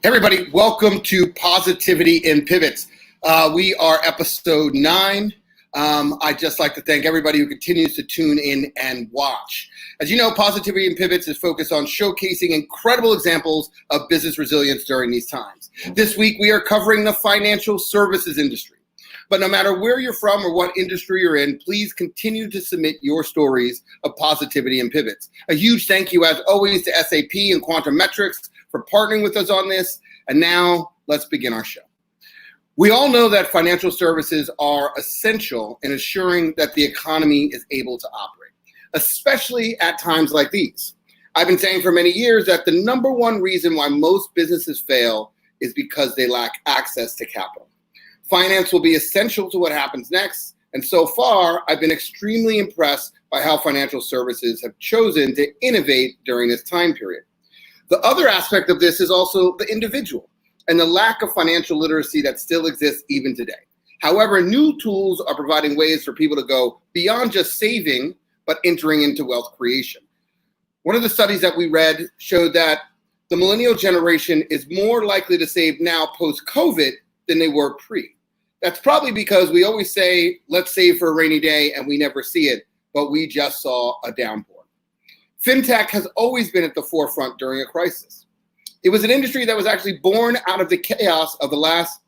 Everybody, welcome to Positivity in Pivots. We are episode 9. I'd just like to thank everybody who continues to tune in and watch. As you know, Positivity in Pivots is focused on showcasing incredible examples of business resilience during these times. This week, we are covering the financial services industry. But no matter where you're from or what industry you're in, please continue to submit your stories of positivity and pivots. A huge thank you, as always, to SAP and Quantum Metrics for partnering with us on this. And now let's begin our show. We all know that financial services are essential in ensuring that the economy is able to operate, especially at times like these. I've been saying for many years that the number one reason why most businesses fail is because they lack access to capital. Finance will be essential to what happens next, and so far, I've been extremely impressed by how financial services have chosen to innovate during this time period. The other aspect of this is also the individual and the lack of financial literacy that still exists even today. However, new tools are providing ways for people to go beyond just saving, but entering into wealth creation. One of the studies that we read showed that the millennial generation is more likely to save now post-COVID than they were pre. That's probably because we always say, let's save for a rainy day, and we never see it, but we just saw a downpour. FinTech has always been at the forefront during a crisis. It was an industry that was actually born out of the chaos of the last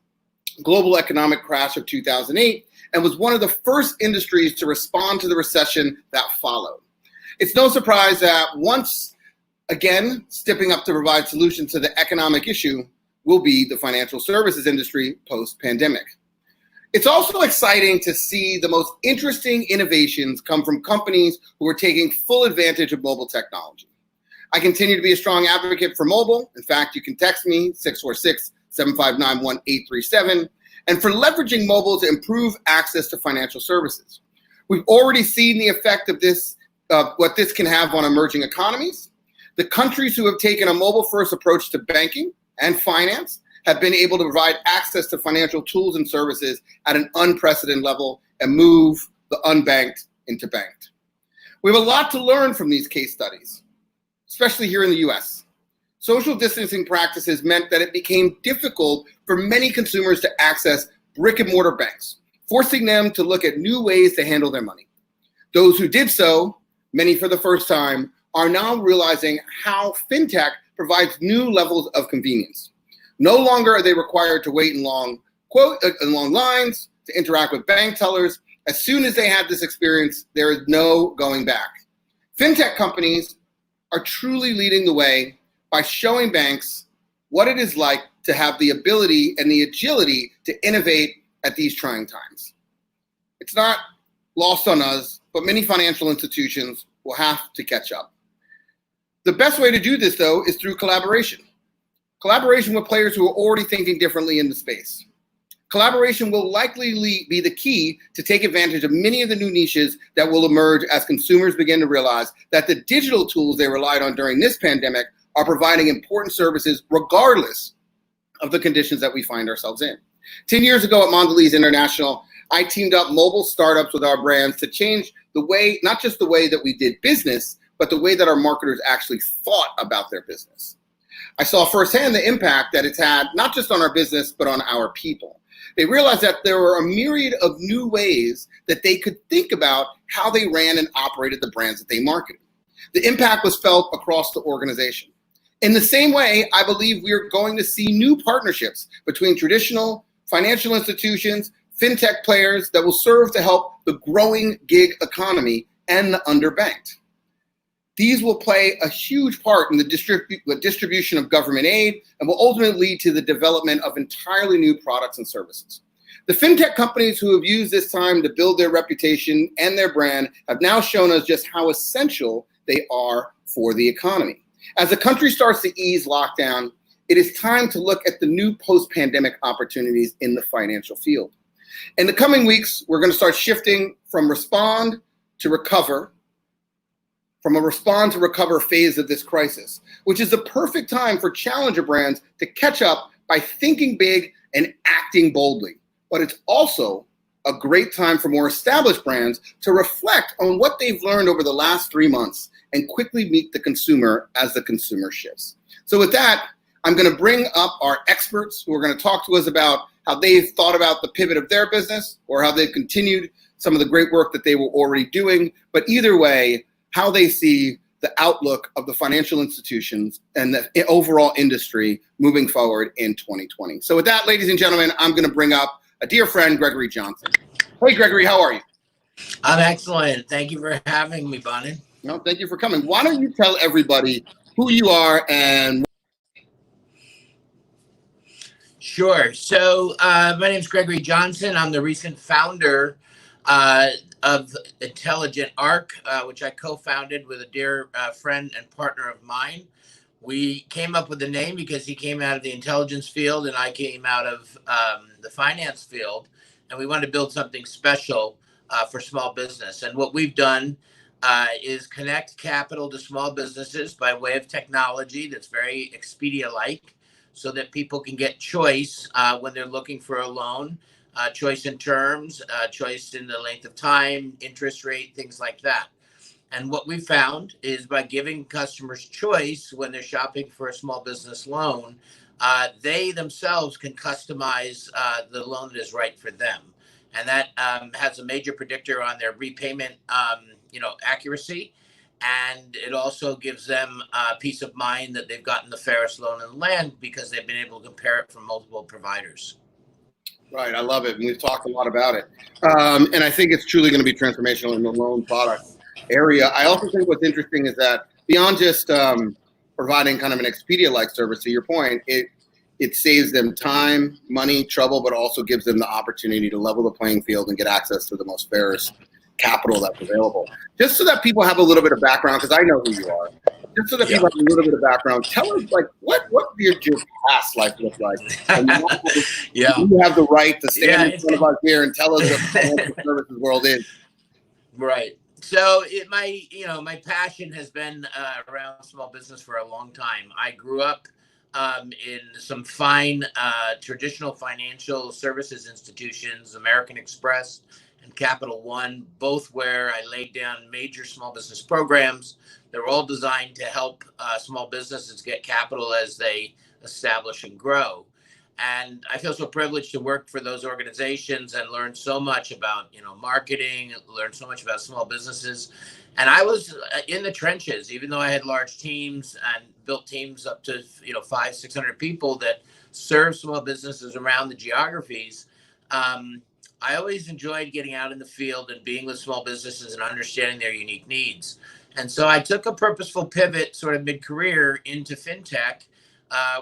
global economic crash of 2008 and was one of the first industries to respond to the recession that followed. It's no surprise that once again, stepping up to provide solutions to the economic issue will be the financial services industry post-pandemic. It's also exciting to see the most interesting innovations come from companies who are taking full advantage of mobile technology. I continue to be a strong advocate for mobile. In fact, you can text me 646-759-1837, and for leveraging mobile to improve access to financial services. We've already seen the effect of this, what this can have on emerging economies. The countries who have taken a mobile-first approach to banking and finance have been able to provide access to financial tools and services at an unprecedented level and move the unbanked into banked. We have a lot to learn from these case studies, especially here in the US. Social distancing practices meant that it became difficult for many consumers to access brick and mortar banks, forcing them to look at new ways to handle their money. Those who did so, many for the first time, are now realizing how FinTech provides new levels of convenience. No longer are they required to wait in long lines to interact with bank tellers. As soon as they have this experience, there is no going back. FinTech companies are truly leading the way by showing banks what it is like to have the ability and the agility to innovate at these trying times. It's not lost on us, but many financial institutions will have to catch up. The best way to do this, though, is through collaboration. Collaboration with players who are already thinking differently in the space. Collaboration will likely be the key to take advantage of many of the new niches that will emerge as consumers begin to realize that the digital tools they relied on during this pandemic are providing important services regardless of the conditions that we find ourselves in. 10 years ago at Mondelez International, I teamed up mobile startups with our brands to change the way, not just the way that we did business, but the way that our marketers actually thought about their business. I saw firsthand the impact that it's had, not just on our business, but on our people. They realized that there were a myriad of new ways that they could think about how they ran and operated the brands that they marketed. The impact was felt across the organization. In the same way, I believe we're going to see new partnerships between traditional financial institutions, FinTech players that will serve to help the growing gig economy and the underbanked. These will play a huge part in the distribution of government aid and will ultimately lead to the development of entirely new products and services. The FinTech companies who have used this time to build their reputation and their brand have now shown us just how essential they are for the economy. As the country starts to ease lockdown, it is time to look at the new post-pandemic opportunities in the financial field. In the coming weeks, we're going to start shifting from respond to recover, from a respond to recover phase of this crisis, which is the perfect time for challenger brands to catch up by thinking big and acting boldly. But it's also a great time for more established brands to reflect on what they've learned over the last 3 months and quickly meet the consumer as the consumer shifts. So with that, I'm going to bring up our experts who are going to talk to us about how they've thought about the pivot of their business or how they've continued some of the great work that they were already doing. But either way, how they see the outlook of the financial institutions and the overall industry moving forward in 2020. So with that, ladies and gentlemen, I'm going to bring up a dear friend, Gregory Johnson. Hey, Gregory, how are you? I'm excellent. Thank you for having me, Bonin. No, thank you for coming. Why don't you tell everybody who you are and... Sure. So my name is Gregory Johnson. I'm the recent founder of Intelligent Arc, which I co-founded with a dear friend and partner of mine. We came up with the name because he came out of the intelligence field and I came out of the finance field, and we wanted to build something special for small business. And what we've done is connect capital to small businesses by way of technology that's very Expedia-like, so that people can get choice when they're looking for a loan, choice in terms, choice in the length of time, interest rate, things like that. And what we found is by giving customers choice when they're shopping for a small business loan, they themselves can customize the loan that is right for them. And that has a major predictor on their repayment, accuracy. And it also gives them peace of mind that they've gotten the fairest loan in the land because they've been able to compare it from multiple providers. Right, I love it, and we've talked a lot about it. And I think it's truly going to be transformational in the loan product area. I also think what's interesting is that beyond just providing kind of an Expedia-like service, to your point, it saves them time, money, trouble, but also gives them the opportunity to level the playing field and get access to the most fairest capital that's available. Just so that people have a little bit of background, because I know who you are. Just so that people have a little bit of background, tell us, like, what did your past life look like? And you have the right to stand in front of us here and tell us what the financial services world is. Right. So my passion has been around small business for a long time. I grew up in some fine traditional financial services institutions, American Express and Capital One, both where I laid down major small business programs. They're all designed to help small businesses get capital as they establish and grow. And I feel so privileged to work for those organizations and learn so much about, marketing, learn so much about small businesses. And I was in the trenches, even though I had large teams and built teams up to, 500-600 people that serve small businesses around the geographies. I always enjoyed getting out in the field and being with small businesses and understanding their unique needs. And so I took a purposeful pivot sort of mid-career into FinTech,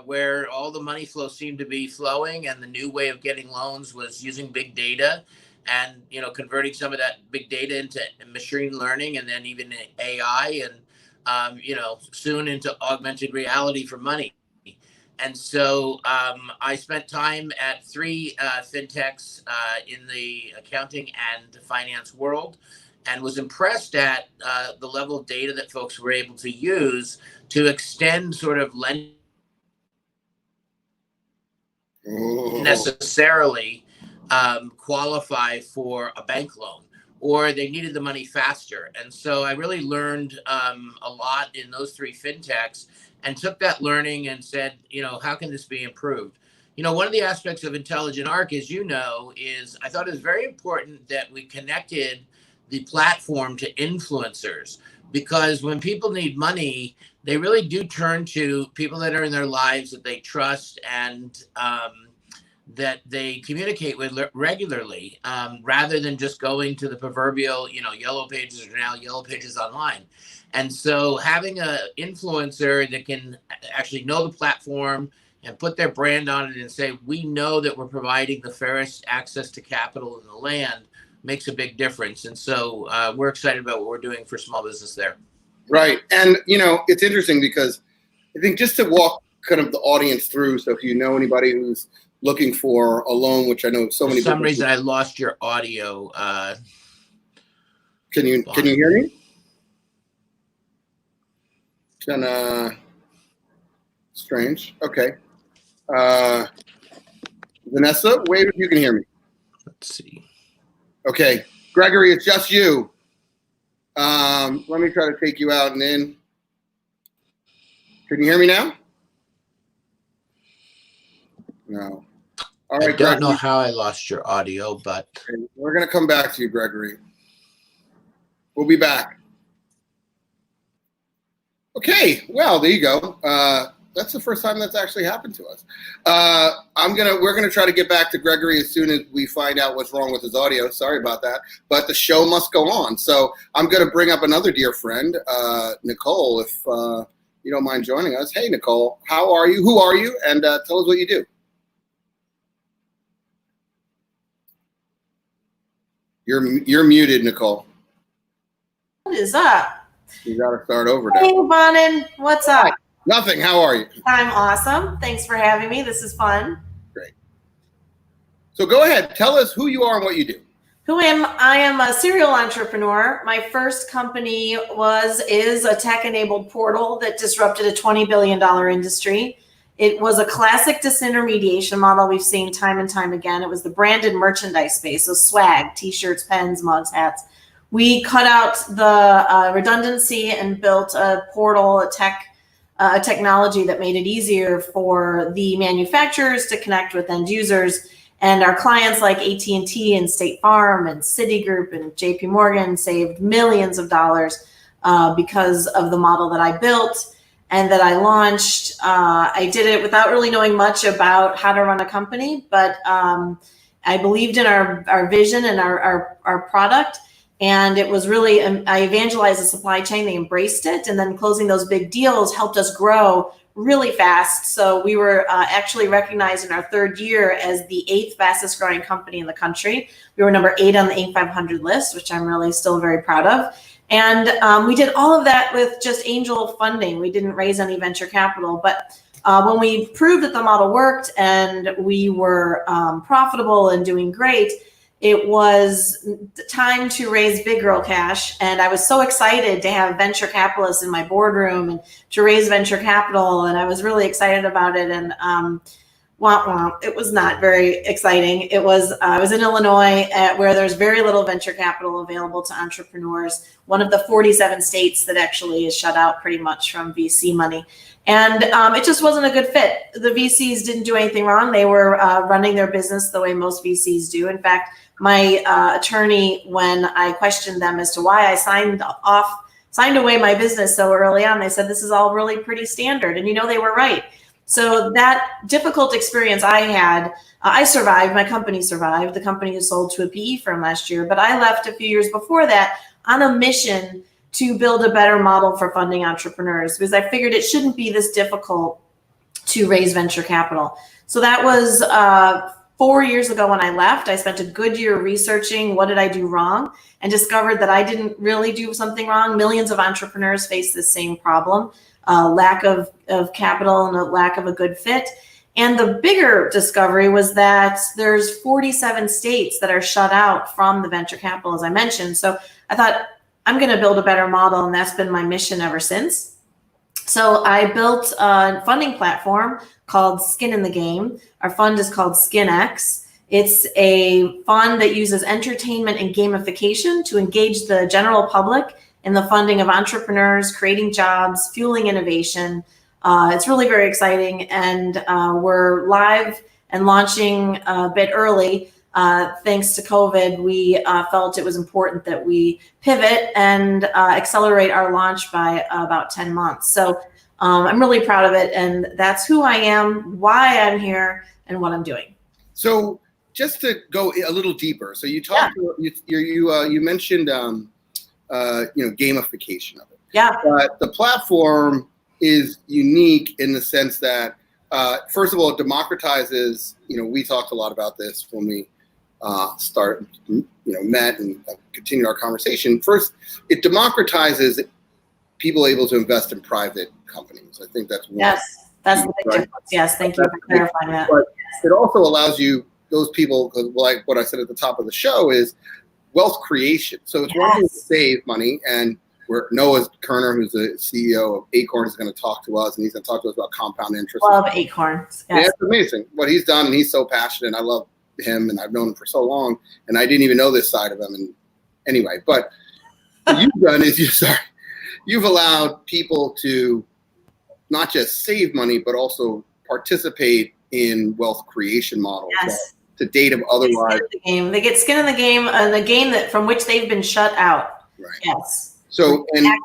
where all the money flow seemed to be flowing, and the new way of getting loans was using big data and, converting some of that big data into machine learning and then even AI and, soon into augmented reality for money. And so I spent time at three fintechs in the accounting and finance world, and was impressed at the level of data that folks were able to use to extend sort of lending necessarily qualify for a bank loan, or they needed the money faster. And so I really learned a lot in those three fintechs and took that learning and said, how can this be improved? One of the aspects of Intelligent Arc, as you know, is I thought it was very important that we connected the platform to influencers, because when people need money, they really do turn to people that are in their lives that they trust and that they communicate with regularly, rather than just going to the proverbial, yellow pages or now yellow pages online. And so having an influencer that can actually know the platform and put their brand on it and say, we know that we're providing the fairest access to capital in the land, makes a big difference. And so we're excited about what we're doing for small business there. Right. And, it's interesting because I think just to walk kind of the audience through, so if you know anybody who's looking for a loan, which I know so many. For some reason, I lost your audio. Can you hear me? Kind of strange. Okay. Vanessa, wave if you can hear me. Let's see. Okay. Gregory, it's just you. Let me try to take you out and in. Can you hear me now? No. All I right, don't know Gregory. how I lost your audio, but We're going to come back to you, Gregory. We'll be back. Okay, well, there you go. That's the first time that's actually happened to us. We're gonna try to get back to Gregory as soon as we find out what's wrong with his audio. Sorry about that, but the show must go on. So I'm gonna bring up another dear friend, Nicole, if you don't mind joining us. Hey, Nicole, how are you? Who are you? And tell us what you do. You're muted, Nicole. What is up? You got to start over Hey, now. Bonin, what's up? Nothing. How are you? I'm awesome. Thanks for having me. This is fun. Great. So go ahead. Tell us who you are and what you do. I am a serial entrepreneur. My first company is a tech-enabled portal that disrupted a $20 billion industry. It was a classic disintermediation model we've seen time and time again. It was the branded merchandise space, so swag, t-shirts, pens, mugs, hats. We cut out the redundancy and built a portal, a technology that made it easier for the manufacturers to connect with end users. And our clients like AT&T and State Farm and Citigroup and JP Morgan saved millions of dollars because of the model that I built and that I launched. I did it without really knowing much about how to run a company, but I believed in our vision and our product. And it was really, I evangelized the supply chain, they embraced it, and then closing those big deals helped us grow really fast. So we were actually recognized in our third year as the 8th fastest growing company in the country. We were number 8 on the Inc. 500 list, which I'm really still very proud of. And we did all of that with just angel funding. We didn't raise any venture capital, but when we proved that the model worked and we were profitable and doing great, it was time to raise big girl cash. And I was so excited to have venture capitalists in my boardroom and to raise venture capital. And I was really excited about it. And it was not very exciting. I was in Illinois where there's very little venture capital available to entrepreneurs. One of the 47 states that actually is shut out pretty much from VC money. And it just wasn't a good fit. The VCs didn't do anything wrong. They were running their business the way most VCs do. In fact, my attorney, when I questioned them as to why I signed away my business so early on, they said, this is all really pretty standard. And they were right. So that difficult experience I had, I survived, my company survived. The company is sold to a PE firm last year, but I left a few years before that on a mission to build a better model for funding entrepreneurs because I figured it shouldn't be this difficult to raise venture capital. So that was 4 years ago when I left. I spent a good year researching what did I do wrong and discovered that I didn't really do something wrong. Millions of entrepreneurs face this same problem, lack of capital and a lack of a good fit. And the bigger discovery was that there's 47 states that are shut out from the venture capital, as I mentioned. So I thought, I'm going to build a better model, and that's been my mission ever since. So I built a funding platform called Skin in the Game. Our fund is called SkinX. It's a fund that uses entertainment and gamification to engage the general public in the funding of entrepreneurs, creating jobs, fueling innovation. It's really very exciting, and we're live and launching a bit early. Thanks to COVID, we felt it was important that we pivot and accelerate our launch by about 10 months. So I'm really proud of it, and that's who I am, why I'm here, and what I'm doing. So just to go a little deeper, so you talked, you mentioned, gamification of it. Yeah. But the platform is unique in the sense that, first of all, it democratizes. We talked a lot about this when we met and continued our conversation. First, it democratizes people able to invest in private companies. I think that's one. Yes, that's the big difference. Yes, thank you for clarifying that. But it also allows you, those people, like what I said at the top of the show, is wealth creation. So it's one thing to save money, and where Noah Koerner, who's the CEO of Acorns, is going to talk to us, and he's going to talk to us about compound interest. Love Acorns. Yes. Yeah, it's amazing what he's done, and he's so passionate. I love him, and I've known him for so long, and I didn't even know this side of him. And anyway, but what you've done is you've allowed people to not just save money, but also participate in wealth creation models Yes. that to date have otherwise. They get skin in the game, and the game that from which they've been shut out. Right. Yes. So it's not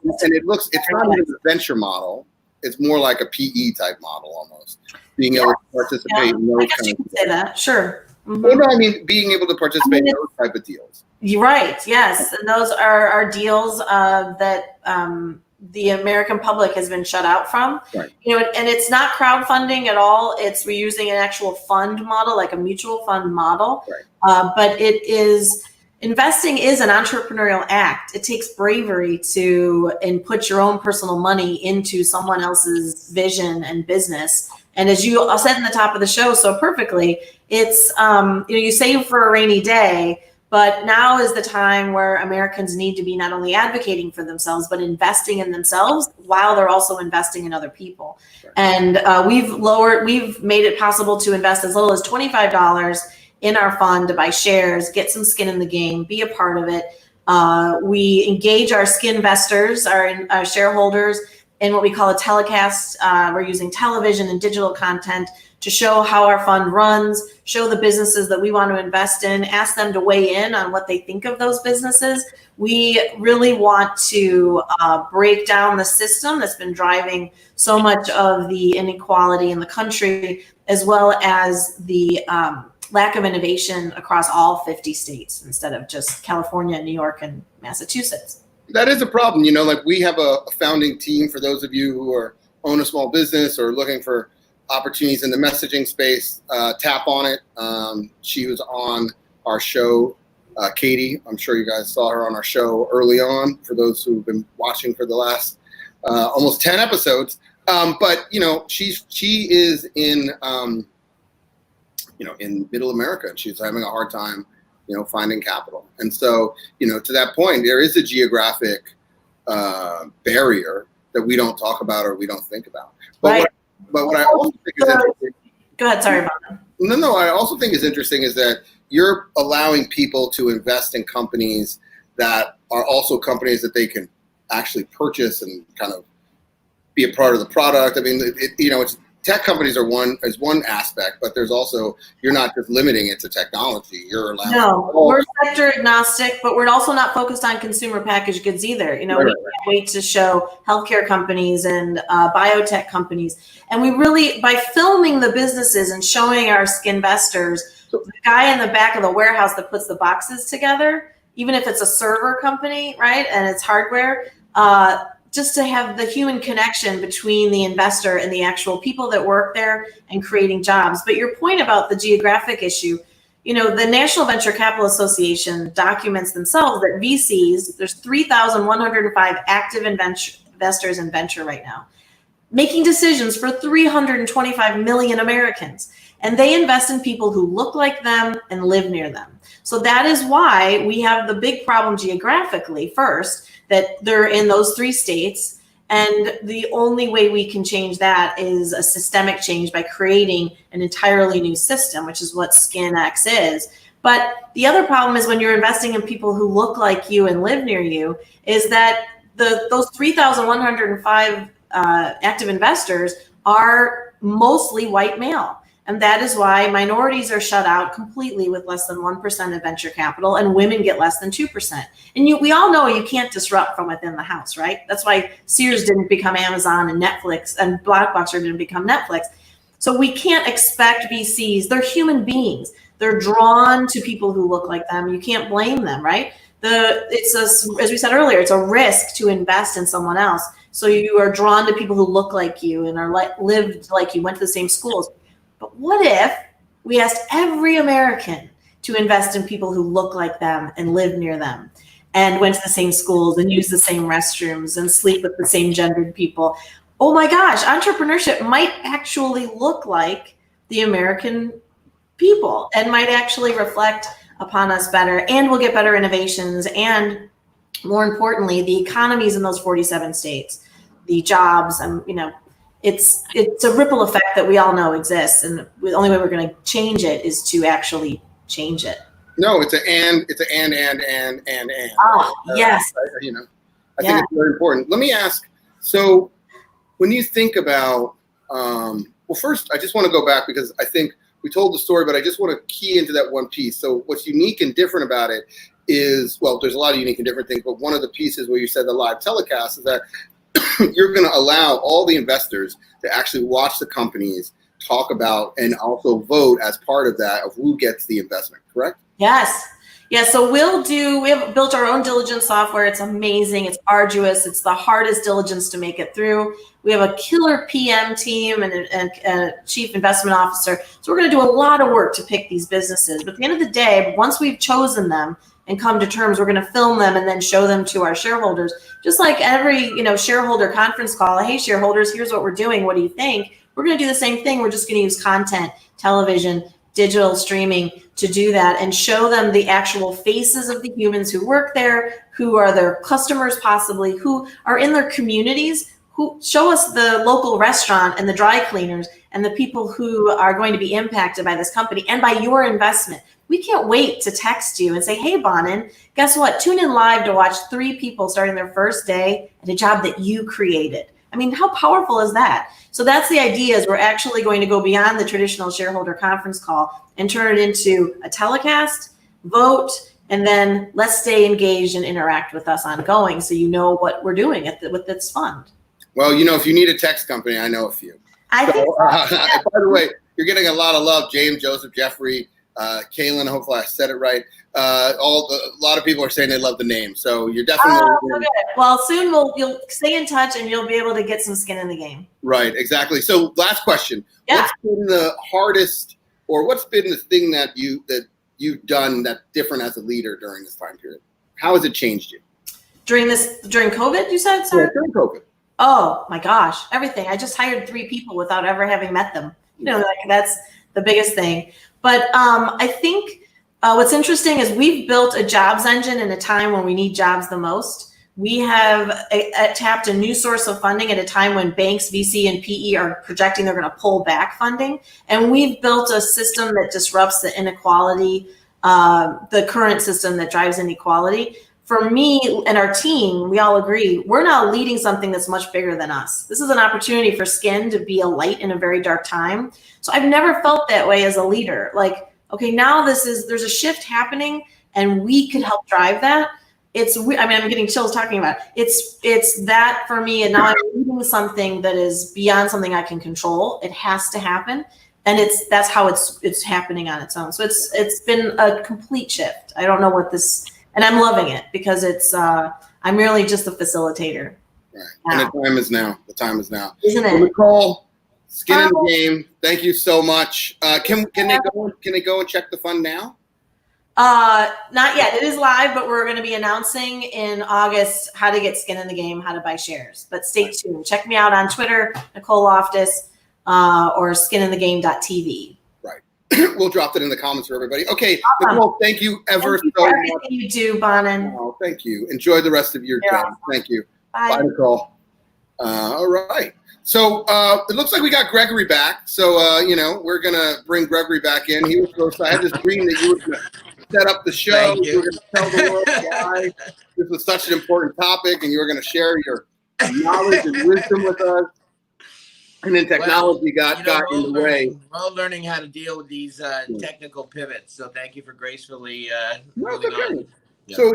even a venture model. It's more like a PE type model almost. Being able to participate in those I guess kind you of could say that. Sure. Mm-hmm. Well, no, I mean being able to participate in those type of deals. You're right. Yes, and those are deals that the American public has been shut out from. Right. And it's not crowdfunding at all. We're using an actual fund model, like a mutual fund model. Right. But investing is an entrepreneurial act. It takes bravery to put your own personal money into someone else's vision and business. And as you said in the top of the show so perfectly, it's you save for a rainy day. But now is the time where Americans need to be not only advocating for themselves, but investing in themselves while they're also investing in other people. Sure. And we've made it possible to invest as little as $25 in our fund to buy shares, get some skin in the game, be a part of it. We engage our skin investors, our shareholders, in what we call a telecast. We're using television and digital content to show how our fund runs, show the businesses that we want to invest in, ask them to weigh in on what they think of those businesses. We really want to break down the system that's been driving so much of the inequality in the country, as well as the lack of innovation across all 50 states instead of just California, New York, and Massachusetts. That is a problem. Like we have a founding team for those of you who own a small business or looking for opportunities in the messaging space. Tap on it. She was on our show, Katie. I'm sure you guys saw her on our show early on, for those who've been watching for the last almost 10 episodes. But she is in in middle America, and she's having a hard time finding capital. And so, to that point, there is a geographic barrier that we don't talk about or we don't think about. But what I also think is interesting. Go ahead, sorry about that. No, I also think is interesting is that you're allowing people to invest in companies that are also companies that they can actually purchase and kind of be a part of the product. I mean, it's tech companies are one aspect, but there's also, you're not just limiting it to technology. You're allowing. No, we're sector agnostic, but we're also not focused on consumer packaged goods either. We can't wait to show healthcare companies and biotech companies. And we really, by filming the businesses and showing our skinvestors, the guy in the back of the warehouse that puts the boxes together, even if it's a server company, right, and it's hardware, just to have the human connection between the investor and the actual people that work there and creating jobs. But your point about the geographic issue, the National Venture Capital Association documents themselves that VCs, there's 3,105 active investors in venture right now, making decisions for 325 million Americans. And they invest in people who look like them and live near them. So that is why we have the big problem geographically first, that they're in those 3 states. And the only way we can change that is a systemic change by creating an entirely new system, which is what SkinX is. But the other problem is when you're investing in people who look like you and live near you, is that those 3,105 active investors are mostly white male. And that is why minorities are shut out completely with less than 1% of venture capital, and women get less than 2%. And we all know you can't disrupt from within the house, right? That's why Sears didn't become Amazon and Netflix, and Blockbuster didn't become Netflix. So we can't expect VCs. They're human beings. They're drawn to people who look like them. You can't blame them, right? As we said earlier, it's a risk to invest in someone else. So you are drawn to people who look like you and are lived like you, went to the same schools. But what if we asked every American to invest in people who look like them and live near them and went to the same schools and use the same restrooms and sleep with the same gendered people? Oh my gosh, entrepreneurship might actually look like the American people and might actually reflect upon us better, and we'll get better innovations, and more importantly, the economies in those 47 states, the jobs, and it's a ripple effect that we all know exists, and the only way we're going to change it is to actually change it. No, it's an and. Oh, yes. I think it's very important. Let me ask, so when you think about Well, first, I just want to go back because I think we told the story, but I just want to key into that one piece. So what's unique and different about it is, well, there's a lot of unique and different things, but one of the pieces where you said the live telecast is that you're going to allow all the investors to actually watch the companies talk about and also vote as part of that of who gets the investment, correct? Yes. Yeah, so we have built our own diligence software. It's amazing. It's arduous. It's the hardest diligence to make it through. We have a killer PM team and a chief investment officer. So we're going to do a lot of work to pick these businesses. But at the end of the day, once we've chosen them and come to terms, we're going to film them and then show them to our shareholders. Just like every, shareholder conference call, hey, shareholders, here's what we're doing. What do you think? We're going to do the same thing. We're just going to use content, television, digital streaming to do that and show them the actual faces of the humans who work there, who are their customers possibly, who are in their communities, who show us the local restaurant and the dry cleaners and the people who are going to be impacted by this company and by your investment. We can't wait to text you and say, hey, Bonin, guess what? Tune in live to watch 3 people starting their first day at a job that you created. I mean, how powerful is that? So that's the idea, is we're actually going to go beyond the traditional shareholder conference call and turn it into a telecast, vote, and then let's stay engaged and interact with us ongoing so you know what we're doing with this fund. Well, if you need a text company, I know a few. I think so. Yeah. By the way, you're getting a lot of love. James, Joseph, Jeffrey, Kaylin, hopefully I said it right. A lot of people are saying they love the name, so you're definitely. Okay. Well, soon you'll stay in touch and you'll be able to get some skin in the game. Right, exactly. So, last question: Yeah. What's been the hardest, or what's been the thing that you've done that's different as a leader during this time period? How has it changed you? During COVID, you said? Sorry? Yeah, during COVID. Oh my gosh, everything. I just hired 3 people without ever having met them. That's the biggest thing. But I think what's interesting is we've built a jobs engine in a time when we need jobs the most. We have tapped a new source of funding at a time when banks, VC, and PE are projecting they're going to pull back funding. And we've built a system that disrupts the inequality, the current system that drives inequality. For me and our team, we all agree, we're now leading something that's much bigger than us. This is an opportunity for Skin to be a light in a very dark time. So I've never felt that way as a leader. Like, okay, now there's a shift happening and we could help drive that. I'm getting chills talking about it. It's that for me, and now I'm leading something that is beyond something I can control. It has to happen. And that's how it's happening on its own. So it's been a complete shift. I don't know what this. And I'm loving it because I'm really just a facilitator. Right. And the time is now. Isn't it? Well, Nicole, skin in the game. Thank you so much. Can they go and check the fund now? Not yet. It is live, but we're going to be announcing in August how to get skin in the game, how to buy shares. But stay tuned. Check me out on Twitter, Nicole Loftus, or skininthegame.tv. We'll drop it in the comments for everybody. Okay, Awesome. Nicole, thank you so much. Everything you do, Bonin. Oh, thank you. Enjoy the rest of your day. Awesome. Thank you. Bye. Bye, Nicole. All right. So it looks like we got Gregory back. So, we're going to bring Gregory back in. He was supposed to, I had this dream that you were going to set up the show. Thank You were going to tell the world why this was such an important topic, and you were going to share your knowledge and wisdom with us. And then technology got in the way. We're all learning how to deal with these technical pivots. So thank you for gracefully moving on. Yeah. So,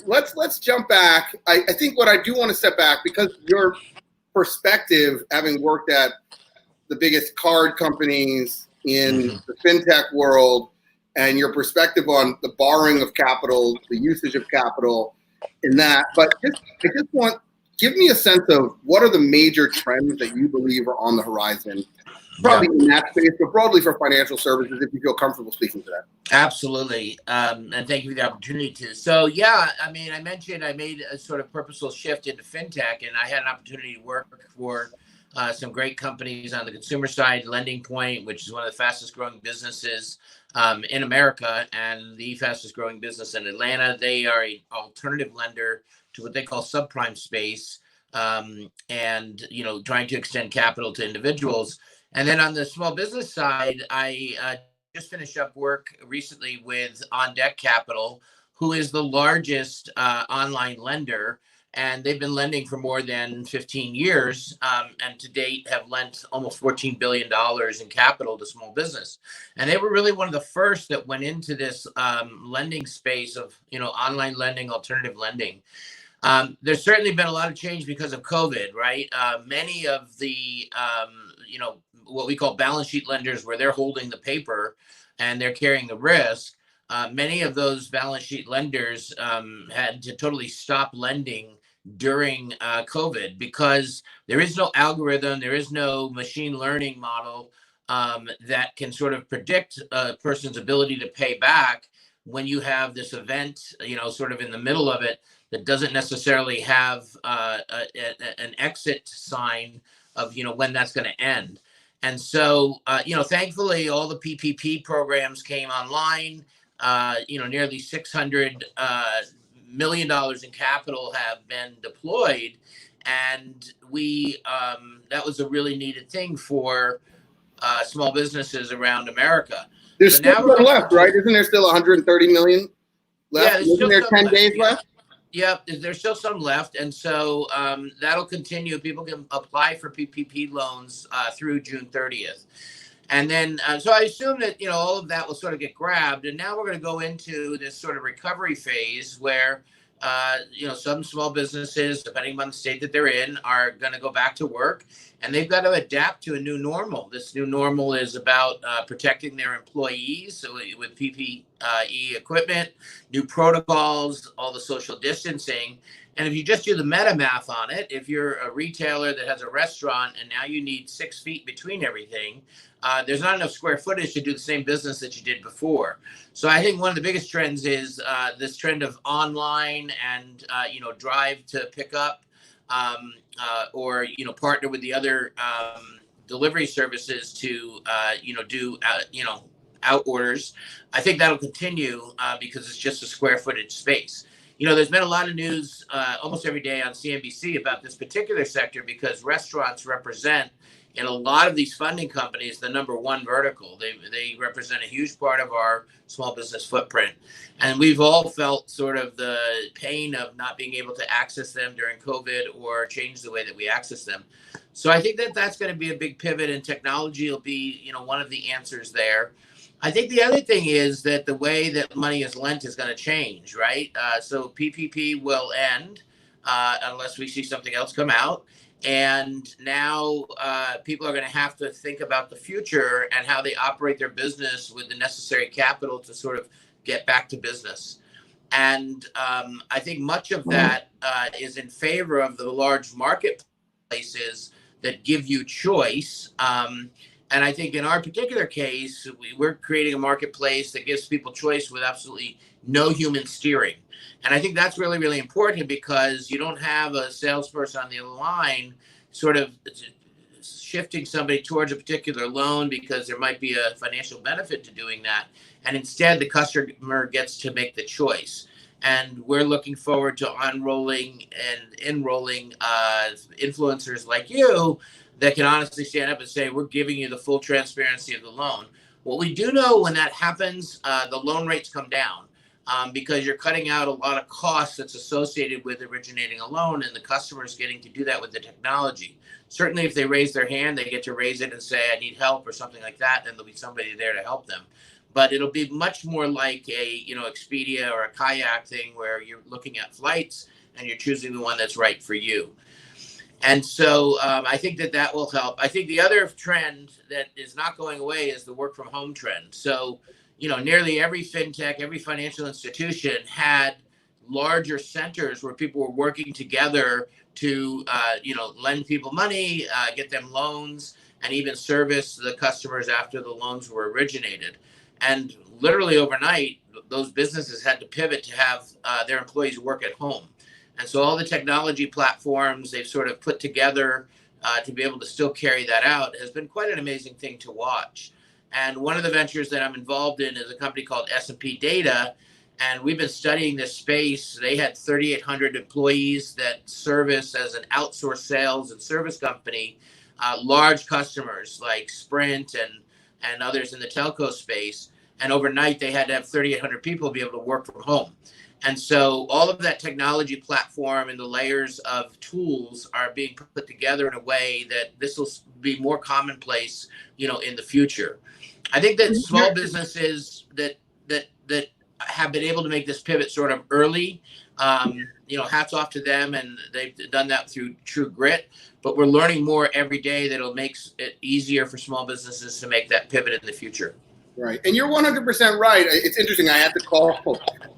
let's jump back. I think what I do want to step back, because your perspective, having worked at the biggest card companies in the FinTech world, and your perspective on the borrowing of capital, the usage of capital in that. But I just want, give me a sense of what are the major trends that you believe are on the horizon, probably in that space, but broadly for financial services, if you feel comfortable speaking to that. Absolutely. And thank you for the opportunity to. So, I mentioned I made a sort of purposeful shift into FinTech, and I had an opportunity to work for some great companies on the consumer side, Lending Point, which is one of the fastest growing businesses in America and the fastest growing business in Atlanta. They are an alternative lender to what they call subprime space, and trying to extend capital to individuals. And then on the small business side, I just finished up work recently with On Deck Capital, who is the largest online lender. and they've been lending for more than 15 years, and to date have lent almost $14 billion in capital to small business. And they were really one of the first that went into this lending space of, online lending, alternative lending. There's certainly been a lot of change because of COVID, right? Many of the, what we call balance sheet lenders, where they're holding the paper and they're carrying the risk. Many of those balance sheet lenders had to totally stop lending during COVID because there is no algorithm, there is no machine learning model that can sort of predict a person's ability to pay back when you have this event, sort of in the middle of it that doesn't necessarily have an exit sign of, when that's going to end. And so, thankfully, all the PPP programs came online. Nearly $600 million in capital have been deployed. And that was a really needed thing for small businesses around America. There's still some left, right? Isn't there still 130 million left? Yeah, Isn't there 10 days left? Yeah, there's still some left. And so that'll continue. People can apply for PPP loans through June 30th. And then, so I assume that, all of that will sort of get grabbed. And now we're going to go into this sort of recovery phase where, some small businesses, depending on the state that they're in, are going to go back to work. And they've got to adapt to a new normal. This new normal is about protecting their employees, so with PPE equipment, new protocols, all the social distancing. And if you just do the meta math on it, if you're a retailer that has a restaurant and now you need 6 feet between everything, there's not enough square footage to do the same business that you did before. So I think one of the biggest trends is this trend of online and, drive to pick up or, partner with the other delivery services to, do, out orders. I think that'll continue because it's just a square footage space. There's been a lot of news almost every day on CNBC about this particular sector because restaurants represent, in a lot of these funding companies, the number one vertical. They represent a huge part of our small business footprint. And we've all felt sort of the pain of not being able to access them during COVID or change the way that we access them. So I think that that's going to be a big pivot, and technology will be, one of the answers there. I think the other thing is that the way that money is lent is going to change, right? So PPP will end unless we see something else come out. And now people are going to have to think about the future and how they operate their business with the necessary capital to sort of get back to business. And I think much of that is in favor of the large marketplaces that give you choice. And I think in our particular case, we're creating a marketplace that gives people choice with absolutely no human steering. And I think that's really, really important because you don't have a salesperson on the other line sort of shifting somebody towards a particular loan because there might be a financial benefit to doing that. And instead, the customer gets to make the choice. And we're looking forward to unrolling and enrolling influencers like you that can honestly stand up and say, we're giving you the full transparency of the loan. What we do know when that happens, the loan rates come down because you're cutting out a lot of costs that's associated with originating a loan, and the customer's getting to do that with the technology. Certainly, if they raise their hand, they get to raise it and say, I need help or something like that, and there'll be somebody there to help them. But it'll be much more like a, Expedia or a Kayak thing where you're looking at flights and you're choosing the one that's right for you. And so I think that will help. I think the other trend that is not going away is the work from home trend. So, nearly every fintech, every financial institution had larger centers where people were working together to, lend people money, get them loans, and even service the customers after the loans were originated. And literally overnight, those businesses had to pivot to have their employees work at home. And so all the technology platforms they've sort of put together to be able to still carry that out has been quite an amazing thing to watch. And one of the ventures that I'm involved in is a company called S&P Data. And we've been studying this space. They had 3,800 employees that service as an outsourced sales and service company, large customers like Sprint and others in the telco space. And overnight, they had to have 3,800 people be able to work from home. And so all of that technology platform and the layers of tools are being put together in a way that this will be more commonplace, in the future. I think that small businesses that have been able to make this pivot sort of early, hats off to them, and they've done that through true grit. But we're learning more every day that'll make it easier for small businesses to make that pivot in the future. Right, and you're 100% right. It's interesting. I had to call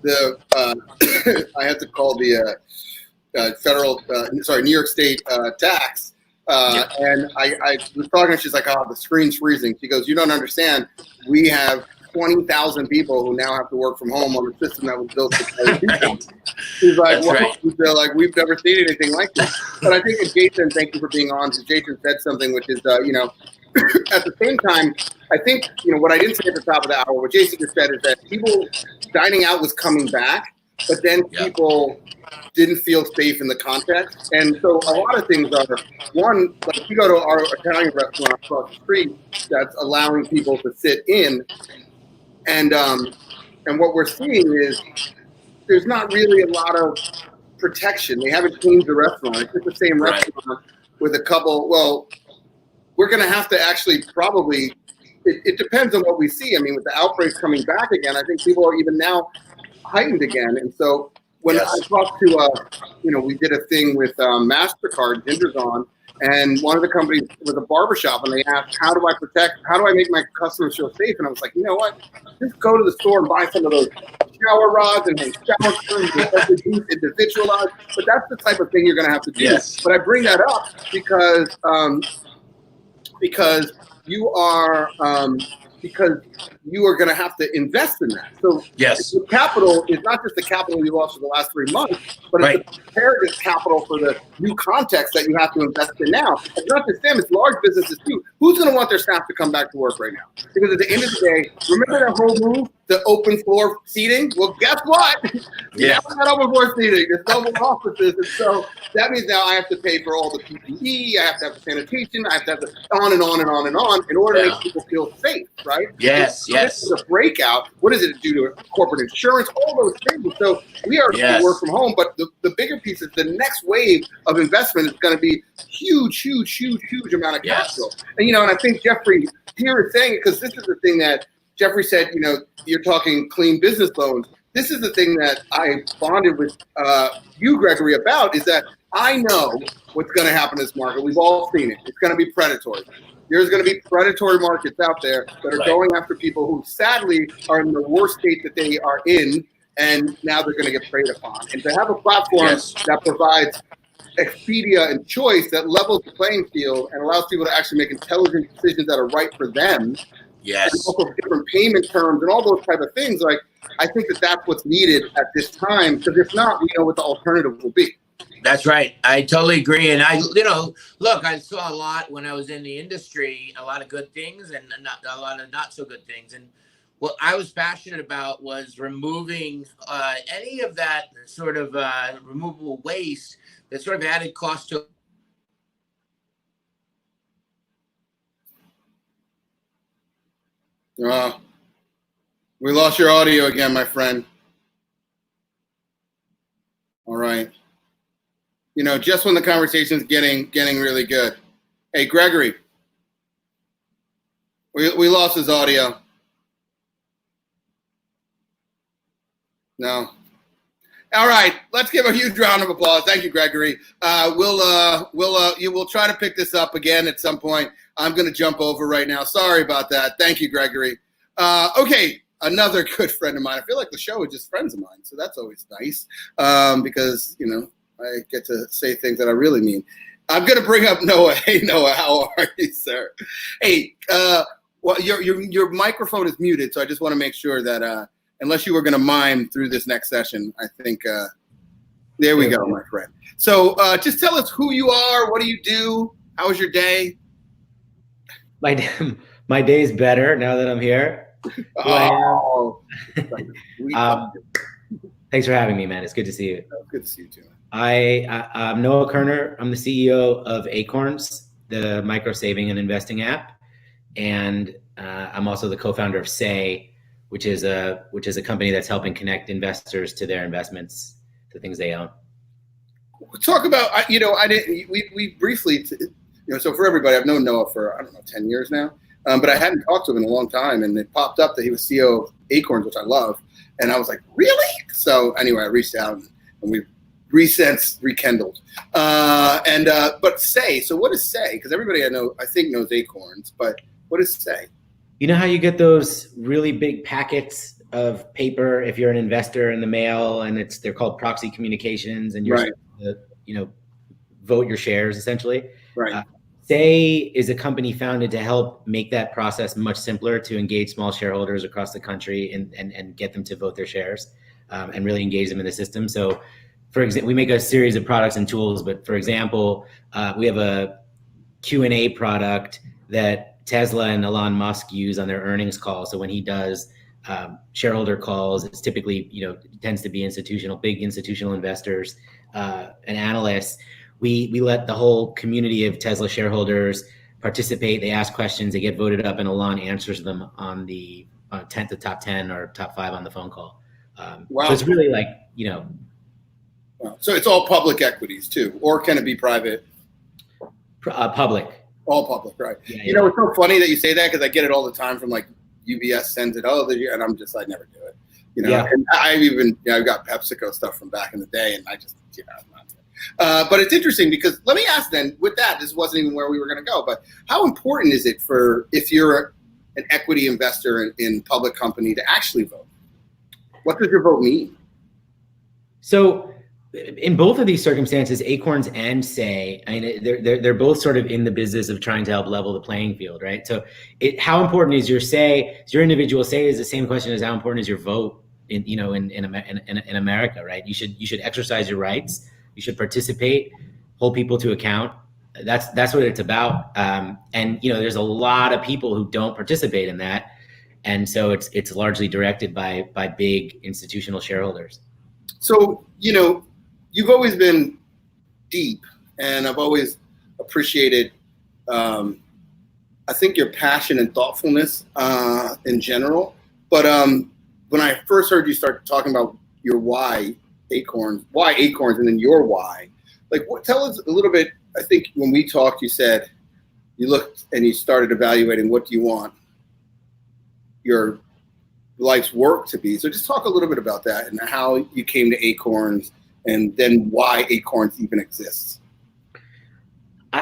the New York State tax, and I was talking to her. She's like, "Oh, the screen's freezing." She goes, "You don't understand. We have 20,000 people who now have to work from home on a system that was built to pay people." She's like, That's "Well," right. they're like, "We've never seen anything like this." But I think, Jason, thank you for being on. Jason said something which is, at the same time, I think, what I didn't say at the top of the hour, what Jason just said is that people dining out was coming back, but then people didn't feel safe in the context. And so a lot of things are, one, like if you go to our Italian restaurant across the street that's allowing people to sit in, and what we're seeing is there's not really a lot of protection. They haven't changed the restaurant. It's just the same restaurant with a couple, we're going to have to actually probably, it depends on what we see. I mean, with the outbreaks coming back again, I think people are even now heightened again. And so when I talked to, we did a thing with MasterCard, Ginger's on, and one of the companies was a barbershop, and they asked, how do I make my customers feel safe? And I was like, you know what? Just go to the store and buy some of those shower rods and shower curtains and individualized. But that's the type of thing you're going to have to do. Yes. But I bring that up because you are going to have to invest in that. So the capital is not just the capital you lost for the last 3 months, but it's the comparative capital for the new context that you have to invest in now. It's not just them, it's large businesses too. Who's going to want their staff to come back to work right now? Because at the end of the day, remember that whole move, the open floor seating? Well, guess what? Yeah. Now that open floor seating, there's no more offices. And so that means now I have to pay for all the PPE, I have to have the sanitation, I have to have the on and on and on and on in order to make people feel safe, right? Yes. This is a breakout. What does it do to corporate insurance? All those things. So we are going to work from home, but the bigger piece is the next wave of investment is going to be huge amount of capital. And and I think Jeffrey here is saying it because this is the thing that Jeffrey said. You're talking clean business loans. This is the thing that I bonded with you, Gregory, about is that I know what's going to happen in this market. We've all seen it. It's going to be predatory. There's going to be predatory markets out there that are going after people who sadly are in the worst state that they are in, and now they're going to get preyed upon. And to have a platform that provides Expedia and choice that levels the playing field and allows people to actually make intelligent decisions that are right for them. And also different payment terms and all those type of things. Like, I think that's what's needed at this time, because if not, we know what the alternative will be. That's right. I totally agree. And I saw a lot when I was in the industry, a lot of good things and a lot of not so good things. And what I was passionate about was removing any of that sort of removable waste that sort of added cost to. We lost your audio again, my friend. All right. Just when the conversation's getting really good. Hey, Gregory. We lost his audio. No. All right, let's give a huge round of applause. Thank you, Gregory. You will try to pick this up again at some point. I'm going to jump over right now. Sorry about that. Thank you, Gregory. Okay, another good friend of mine. I feel like the show is just friends of mine, so that's always nice because I get to say things that I really mean. I'm going to bring up Noah. Hey, Noah, how are you, sir? Hey, well, your microphone is muted, so I just want to make sure that unless you were going to mime through this next session, I think there we go, my friend. So just tell us who you are, what do you do, how was your day? My day's better now that I'm here. Thanks for having me, man. It's good to see you. Good to see you too. I'm Noah Koerner. I'm the CEO of Acorns, the micro saving and investing app. And I'm also the co-founder of Say, which is a company that's helping connect investors to their investments, to things they own. Talk about, we briefly, so for everybody, I've known Noah for, 10 years now, but I hadn't talked to him in a long time, and it popped up that he was CEO of Acorns, which I love, and I was like, really? So anyway, I reached out, and we've since rekindled. But Say, so what is Say? Because everybody I think knows Acorns, but what is Say? You know how you get those really big packets of paper if you're an investor in the mail, and they're called proxy communications, and you're right. Vote your shares essentially. Right. Say is a company founded to help make that process much simpler, to engage small shareholders across the country and get them to vote their shares, and really engage them in the system. So, for example, we make a series of products and tools, but for example, we have a Q&A product that Tesla and Elon Musk use on their earnings call. So when he does shareholder calls, it's typically, tends to be big institutional investors and analysts. We let the whole community of Tesla shareholders participate. They ask questions, they get voted up, and Elon answers them on the top 10 or top 5 on the phone call. Wow. So it's really like, Wow. So it's all public equities too, or can it be private? Public. All public, right? Yeah, It's so funny that you say that, because I get it all the time from like UBS sends it, and I'm just, I never do it. Yeah. And I've got PepsiCo stuff from back in the day, and I just, I'm not doing it. But it's interesting, because let me ask then, with that, this wasn't even where we were going to go, but how important is it if you're an equity investor in public company to actually vote? What does your vote mean? So in both of these circumstances, Acorns and Say, they're both sort of in the business of trying to help level the playing field, right? So how important is your say? Your individual say is the same question as how important is your vote in America, right? You should exercise your rights. You should participate, hold people to account. That's what it's about. And there's a lot of people who don't participate in that, and so it's largely directed by big institutional shareholders. So you've always been deep, and I've always appreciated, I think, your passion and thoughtfulness in general. But when I first heard you start talking about your why Acorns, and then your why, tell us a little bit. I think when we talked, you said you looked and you started evaluating what do you want your life's work to be. So just talk a little bit about that and how you came to Acorns, and then why Acorns even exists.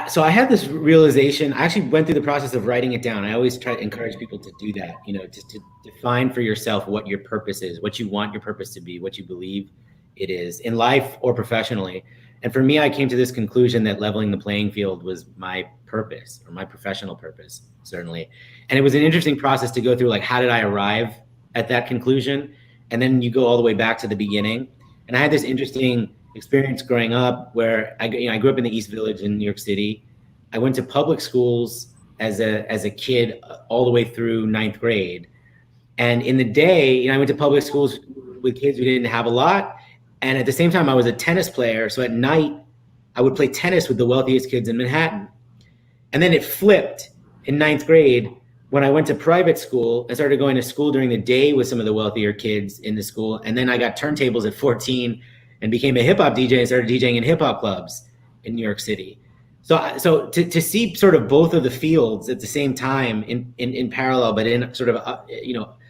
So I had this realization. I actually went through the process of writing it down. I always try to encourage people to do that, just to define for yourself what your purpose is, what you want your purpose to be, what you believe it is in life or professionally. And for me, I came to this conclusion that leveling the playing field was my purpose, or my professional purpose, certainly. And it was an interesting process to go through, like, how did I arrive at that conclusion? And then you go all the way back to the beginning. And I had this interesting experience growing up where I grew up in the East Village in New York City. I went to public schools as a kid all the way through 9th grade. And in the day, I went to public schools with kids who didn't have a lot. And at the same time, I was a tennis player. So at night, I would play tennis with the wealthiest kids in Manhattan. And then it flipped in 9th grade when I went to private school. I started going to school during the day with some of the wealthier kids in the school. And then I got turntables at 14 and became a hip hop DJ and started DJing in hip hop clubs in New York City. So to see sort of both of the fields at the same time in parallel, but in sort of,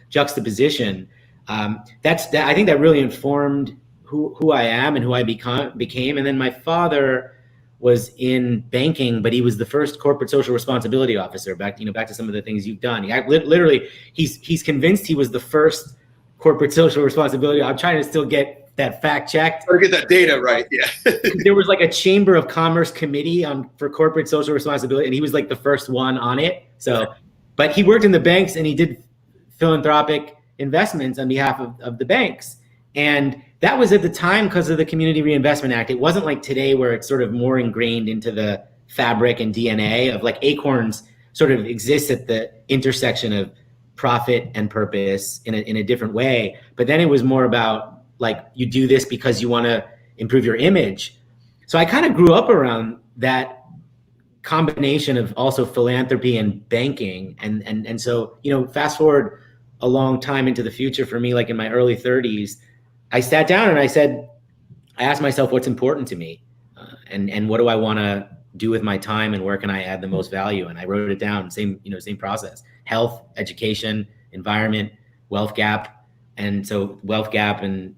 juxtaposition, I think that really informed who I am and who I became. And then my father was in banking, but he was the first corporate social responsibility officer. Back to some of the things you've done. He's convinced he was the first corporate social responsibility. I'm trying to still get that fact checked. Or get that data right. Yeah. There was like a Chamber of Commerce committee for corporate social responsibility, and he was like the first one on it. So, but he worked in the banks and he did philanthropic investments on behalf of the banks. And that was at the time because of the Community Reinvestment Act. It wasn't like today where it's sort of more ingrained into the fabric and DNA of, like, Acorns sort of exists at the intersection of profit and purpose in a different way. But then it was more about, like, you do this because you want to improve your image. So I kind of grew up around that combination of also philanthropy and banking. And so, fast forward a long time into the future for me, like in my early 30s, I sat down and I asked myself what's important to me, and what do I want to do with my time, and where can I add the most value? And I wrote it down. Same process: health, education, environment, wealth gap. And so wealth gap and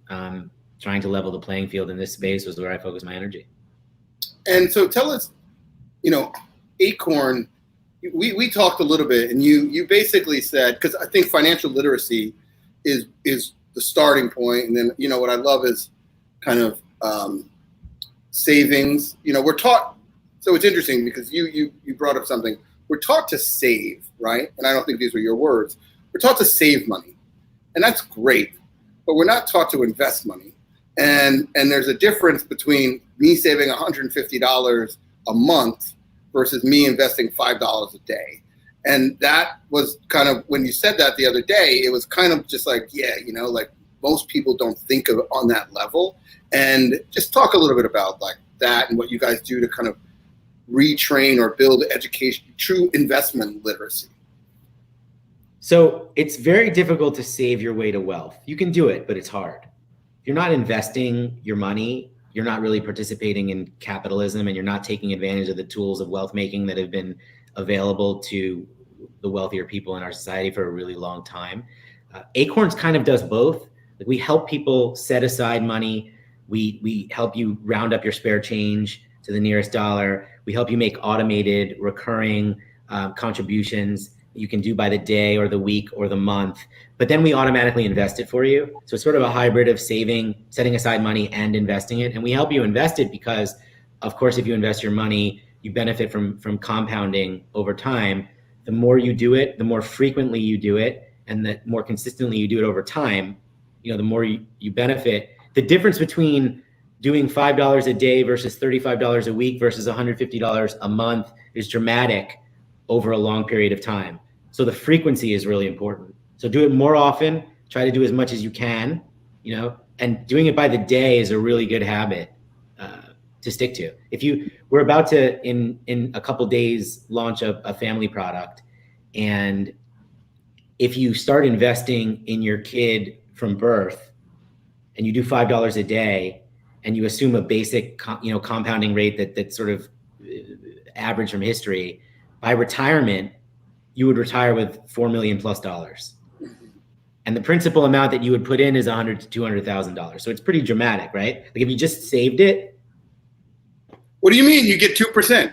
trying to level the playing field in this space was where I focused my energy. And so tell us, Acorn, we talked a little bit, and you basically said, because I think financial literacy is the starting point, and then what I love is kind of savings. We're taught, so it's interesting because you brought up something. We're taught to save, right? And I don't think these were your words. We're taught to save money, and that's great, but we're not taught to invest money. And there's a difference between me saving $150 a month versus me investing $5 a day. And that was kind of, when you said that the other day, it was kind of just like, like most people don't think of it on that level. And just talk a little bit about like that and what you guys do to kind of retrain or build education, true investment literacy. So it's very difficult to save your way to wealth. You can do it, but it's hard. If you're not investing your money, you're not really participating in capitalism, and you're not taking advantage of the tools of wealth making that have been available to the wealthier people in our society for a really long time. Acorns kind of does both. Like, we help people set aside money. We help you round up your spare change to the nearest dollar. We help you make automated, recurring contributions you can do by the day or the week or the month, but then we automatically invest it for you. So it's sort of a hybrid of saving, setting aside money, and investing it. And we help you invest it because, of course, if you invest your money, you benefit from compounding over time. The more you do it, the more frequently you do it, and the more consistently you do it over time, the more you benefit. The difference between doing $5 a day versus $35 a week versus $150 a month is dramatic over a long period of time. So the frequency is really important. So do it more often, try to do as much as you can, and doing it by the day is a really good habit to stick to. We're about to, in a couple days, launch a family product. And if you start investing in your kid from birth and you do $5 a day and you assume a basic, compounding rate that's sort of average from history, by retirement, you would retire with $4 million plus. And the principal amount that you would put in is $100,000 to $200,000. So it's pretty dramatic, right? Like, if you just saved it. What do you mean? You get 2%?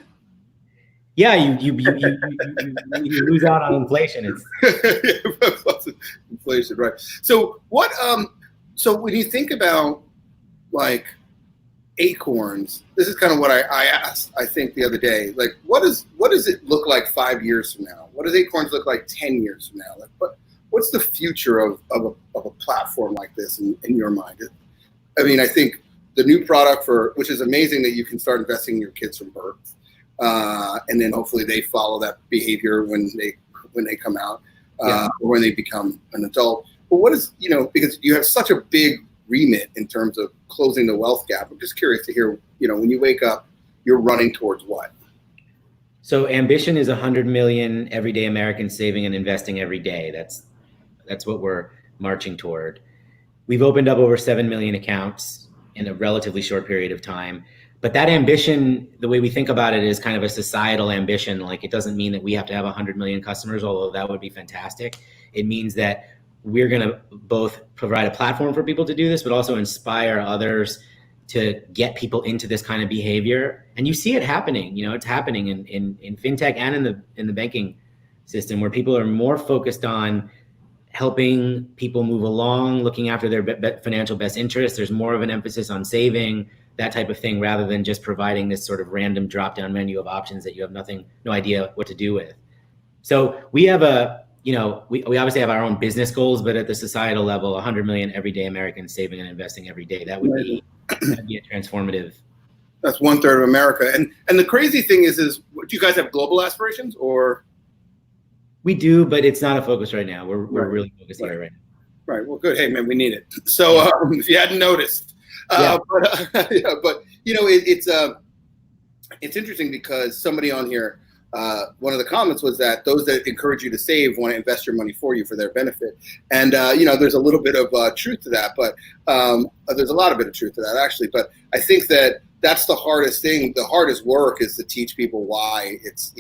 Yeah, you lose out on inflation. It's inflation, right? So what? So when you think about like Acorns, this is kind of what I asked, I think, the other day. Like, what does it look like 5 years from now? What does Acorns look like 10 years from now? Like, what's the future of a platform like this in your mind? I mean, I think the new product which is amazing that you can start investing in your kids from birth, and then hopefully they follow that behavior when they come out, or when they become an adult. But what is, because you have such a big remit in terms of closing the wealth gap. I'm just curious to hear, when you wake up, you're running towards what? So ambition is 100 million everyday Americans saving and investing every day. That's what we're marching toward. We've opened up over 7 million accounts in a relatively short period of time. But that ambition, the way we think about it, is kind of a societal ambition. Like, it doesn't mean that we have to have 100 million customers, although that would be fantastic. It means that we're going to both provide a platform for people to do this, but also inspire others to get people into this kind of behavior. And you see it happening. It's happening in fintech and in the banking system, where people are more focused on helping people move along, looking after their financial best interests. There's more of an emphasis on saving, that type of thing, rather than just providing this sort of random drop-down menu of options that you have no idea what to do with. So we have we obviously have our own business goals, but at the societal level, 100 million everyday Americans saving and investing every day. That'd be a transformative. That's 1/3 of America. And the crazy thing is do you guys have global aspirations, or? We do, but it's not a focus right now. We're really focused here right now. Right. Well, good. Hey, man, we need it. So if you hadn't noticed, but it's interesting because somebody on here one of the comments was that those that encourage you to save want to invest your money for you for their benefit. And, there's a little bit of truth to that, but there's a lot of bit of truth to that, actually. But I think that that's the hardest thing. The hardest work is to teach people why it's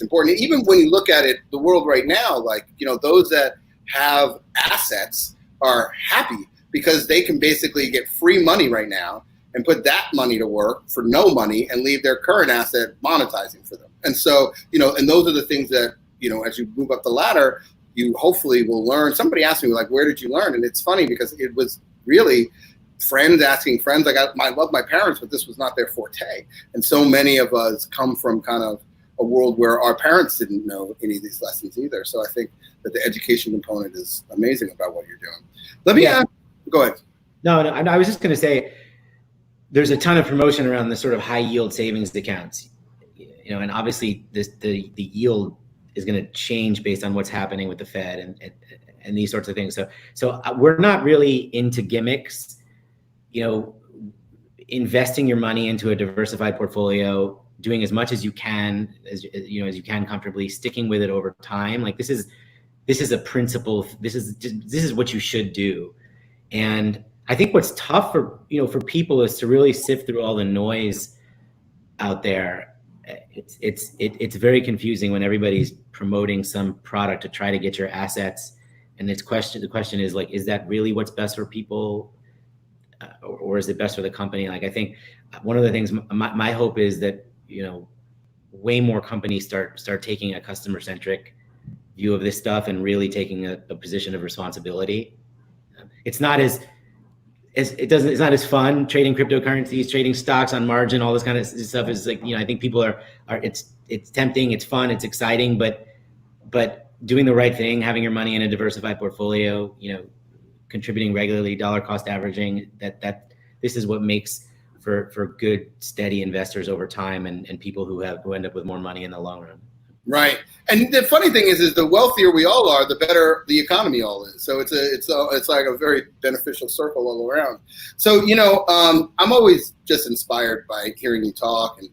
important. And even when you look at it, the world right now, like, those that have assets are happy because they can basically get free money right now and put that money to work for no money and leave their current asset monetizing for them. And so, and those are the things that, as you move up the ladder, you hopefully will learn. Somebody asked me, like, where did you learn? And it's funny because it was really friends asking friends. Like, I love my parents, but this was not their forte. And so many of us come from kind of a world where our parents didn't know any of these lessons either. So I think that the education component is amazing about what you're doing. Let me go ahead. No, I was just going to say, there's a ton of promotion around the sort of high yield savings accounts, and obviously the yield is going to change based on what's happening with the Fed and these sorts of things. So we're not really into gimmicks, investing your money into a diversified portfolio, doing as much as you can, as you can comfortably, sticking with it over time. Like this is a principle. This is what you should do. And I think what's tough for people is to really sift through all the noise out there. It's very confusing when everybody's promoting some product to try to get your assets. And the question is, like, is that really what's best for people, or is it best for the company? Like, I think one of the things, my hope is that, way more companies start taking a customer centric view of this stuff and really taking a position of responsibility. It's not as fun trading cryptocurrencies, trading stocks on margin, all this kind of stuff is like, I think people are it's tempting, it's fun, it's exciting, but doing the right thing, having your money in a diversified portfolio, contributing regularly, dollar cost averaging, that this is what makes for good, steady investors over time and people who end up with more money in the long run. Right. And the funny thing is the wealthier we all are, the better the economy all is. So it's like a very beneficial circle all around. So, I'm always just inspired by hearing you talk, and,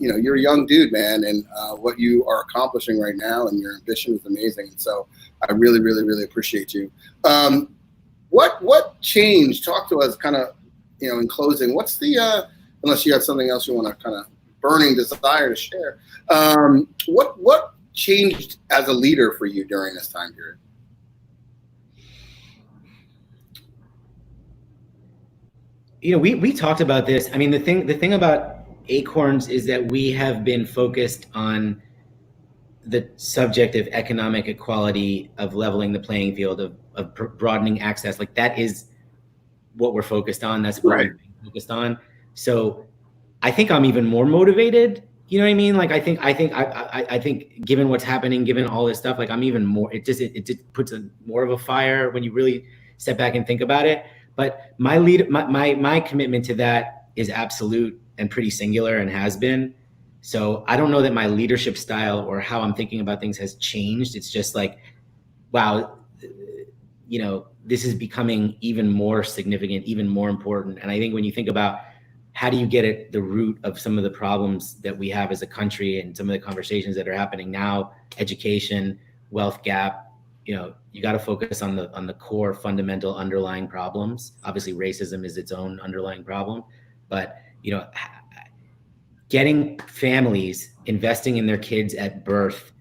you're a young dude, man, and what you are accomplishing right now and your ambition is amazing. And so I really, really, really appreciate you. What changed? Talk to us kind of, in closing, what's the, unless you have something else you want to kind of burning desire to share. What changed as a leader for you during this time period? We talked about this. I mean, the thing about Acorns is that we have been focused on the subject of economic equality, of leveling the playing field, of broadening access. Like, that is what we're focused on. That's what we're focused on. So I think I'm even more motivated. You know what I mean? Like, I think given what's happening, given all this stuff, like, I'm even more, it just puts more of a fire when you really step back and think about it. But my commitment to that is absolute and pretty singular, and has been. So I don't know that my leadership style or how I'm thinking about things has changed. It's just like, wow, this is becoming even more significant, even more important. And I think when you think about how do you get at the root of some of the problems that we have as a country and some of the conversations that are happening now, education, wealth gap, you got to focus on the core fundamental underlying problems. Obviously, racism is its own underlying problem, but getting families investing in their kids at birth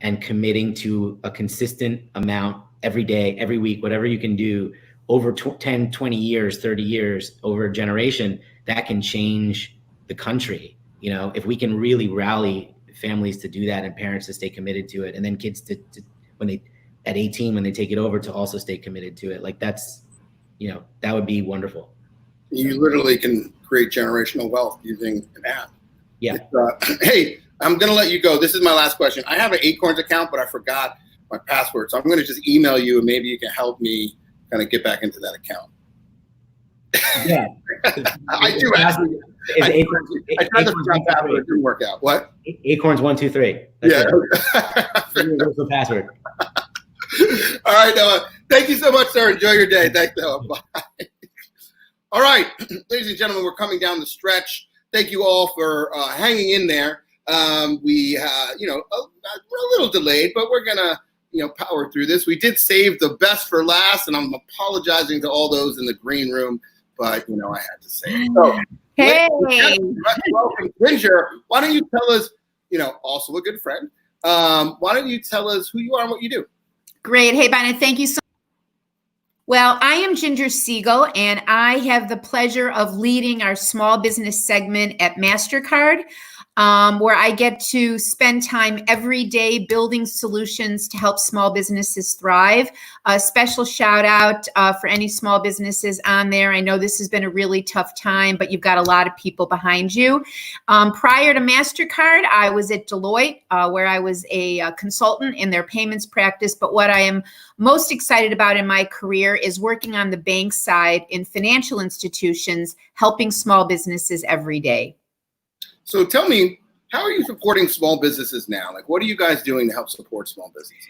and committing to a consistent amount every day, every week, whatever you can do over 10, 20 years, 30 years, over a generation, that can change the country. If we can really rally families to do that and parents to stay committed to it, and then kids to when they at 18, when they take it over, to also stay committed to it. Like, that's, that would be wonderful. You literally can create generational wealth using an app. Yeah. Hey, I'm going to let you go. This is my last question. I have an Acorns account, but I forgot my password. So I'm going to just email you, and maybe you can help me kind of get back into that account. Yeah. I do actually. I tried to forget password. It didn't work out. What? Acorns 123. That's universal password. All right, Noah. Thank you so much, sir. Enjoy your day. Thanks, Noah. Bye. All right, ladies and gentlemen, we're coming down the stretch. Thank you all for hanging in there. We, we're a little delayed, but we're gonna, power through this. We did save the best for last, and I'm apologizing to all those in the green room, but I had to say it. So, hey, welcome, Ginger. Why don't you tell us, also a good friend. Why don't you tell us who you are and what you do? Great. Hey, Bynum, thank you so much. Well, I am Ginger Siegel, and I have the pleasure of leading our small business segment at MasterCard, where I get to spend time every day building solutions to help small businesses thrive. A special shout out for any small businesses on there. I know this has been a really tough time, but you've got a lot of people behind you. Prior to MasterCard, I was at Deloitte, where I was a consultant in their payments practice. But what I am most excited about in my career is working on the bank side in financial institutions, helping small businesses every day. So tell me, how are you supporting small businesses now? Like, what are you guys doing to help support small businesses?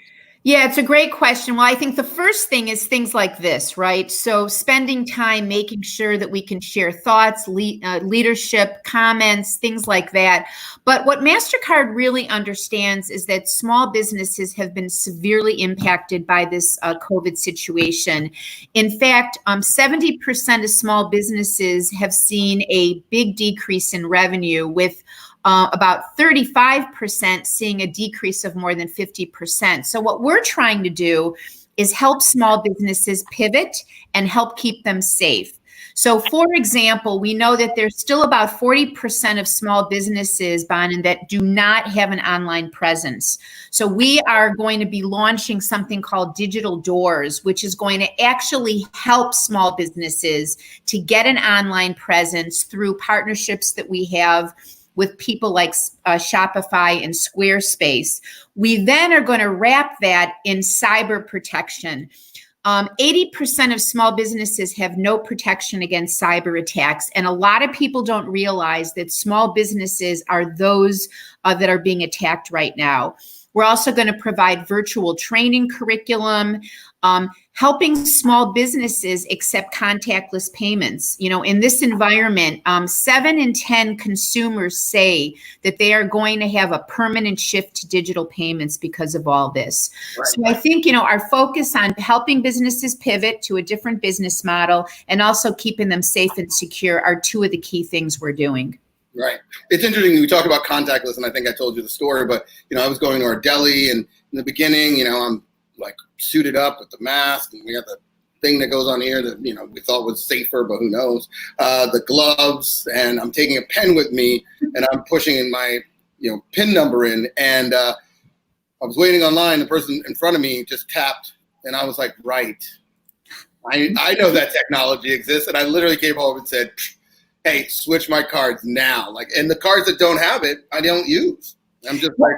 Yeah, it's a great question. Well, I think the first thing is things like this, right? So spending time making sure that we can share thoughts, leadership, comments, things like that. But what MasterCard really understands is that small businesses have been severely impacted by this COVID situation. In fact, 70% of small businesses have seen a big decrease in revenue, with about 35% seeing a decrease of more than 50%. So what we're trying to do is help small businesses pivot and help keep them safe. So for example, we know that there's still about 40% of small businesses, Bonin, that do not have an online presence. So we are going to be launching something called Digital Doors, which is going to actually help small businesses to get an online presence through partnerships that we have with people like Shopify and Squarespace. We then are going to wrap that in cyber protection. 80% of small businesses have no protection against cyber attacks. And a lot of people don't realize that small businesses are those that are being attacked right now. We're also going to provide virtual training curriculum, helping small businesses accept contactless payments. In this environment, 7 in 10 consumers say that they are going to have a permanent shift to digital payments because of all this. Right. So I think, our focus on helping businesses pivot to a different business model and also keeping them safe and secure are two of the key things we're doing. Right. It's interesting. We talk about contactless, and I think I told you the story, but, I was going to our deli, and in the beginning, I'm like suited up with the mask, and we have the thing that goes on here that, we thought was safer, but who knows, the gloves, and I'm taking a pen with me, and I'm pushing in my, PIN number in, and I was waiting online. The person in front of me just tapped, and I was like, right. I know that technology exists, and I literally came home and said, hey, switch my cards now. And the cards that don't have it, I don't use. I'm just like,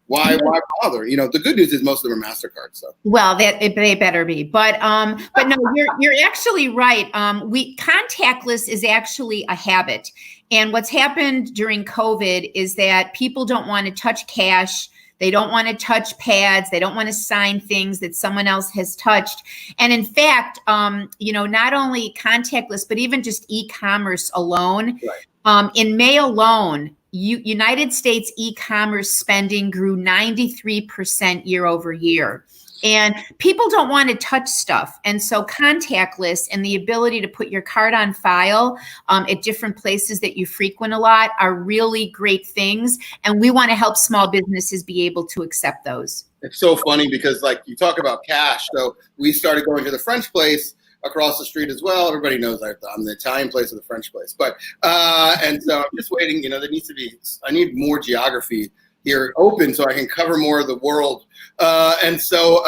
why bother? The good news is most of them are MasterCard. So well, they better be. But no, you're actually right. Contactless is actually a habit, and what's happened during COVID is that people don't want to touch cash. They don't want to touch pads. They don't want to sign things that someone else has touched. And in fact, not only contactless, but even just e-commerce alone. Right. In May alone, United States e-commerce spending grew 93% year over year. And people don't want to touch stuff. And so contactless and the ability to put your card on file at different places that you frequent a lot are really great things. And we want to help small businesses be able to accept those. It's so funny because you talk about cash. So we started going to the French place across the street as well. Everybody knows I'm the Italian place or the French place. But and so I'm just waiting, I need more geography here open so I can cover more of the world. And so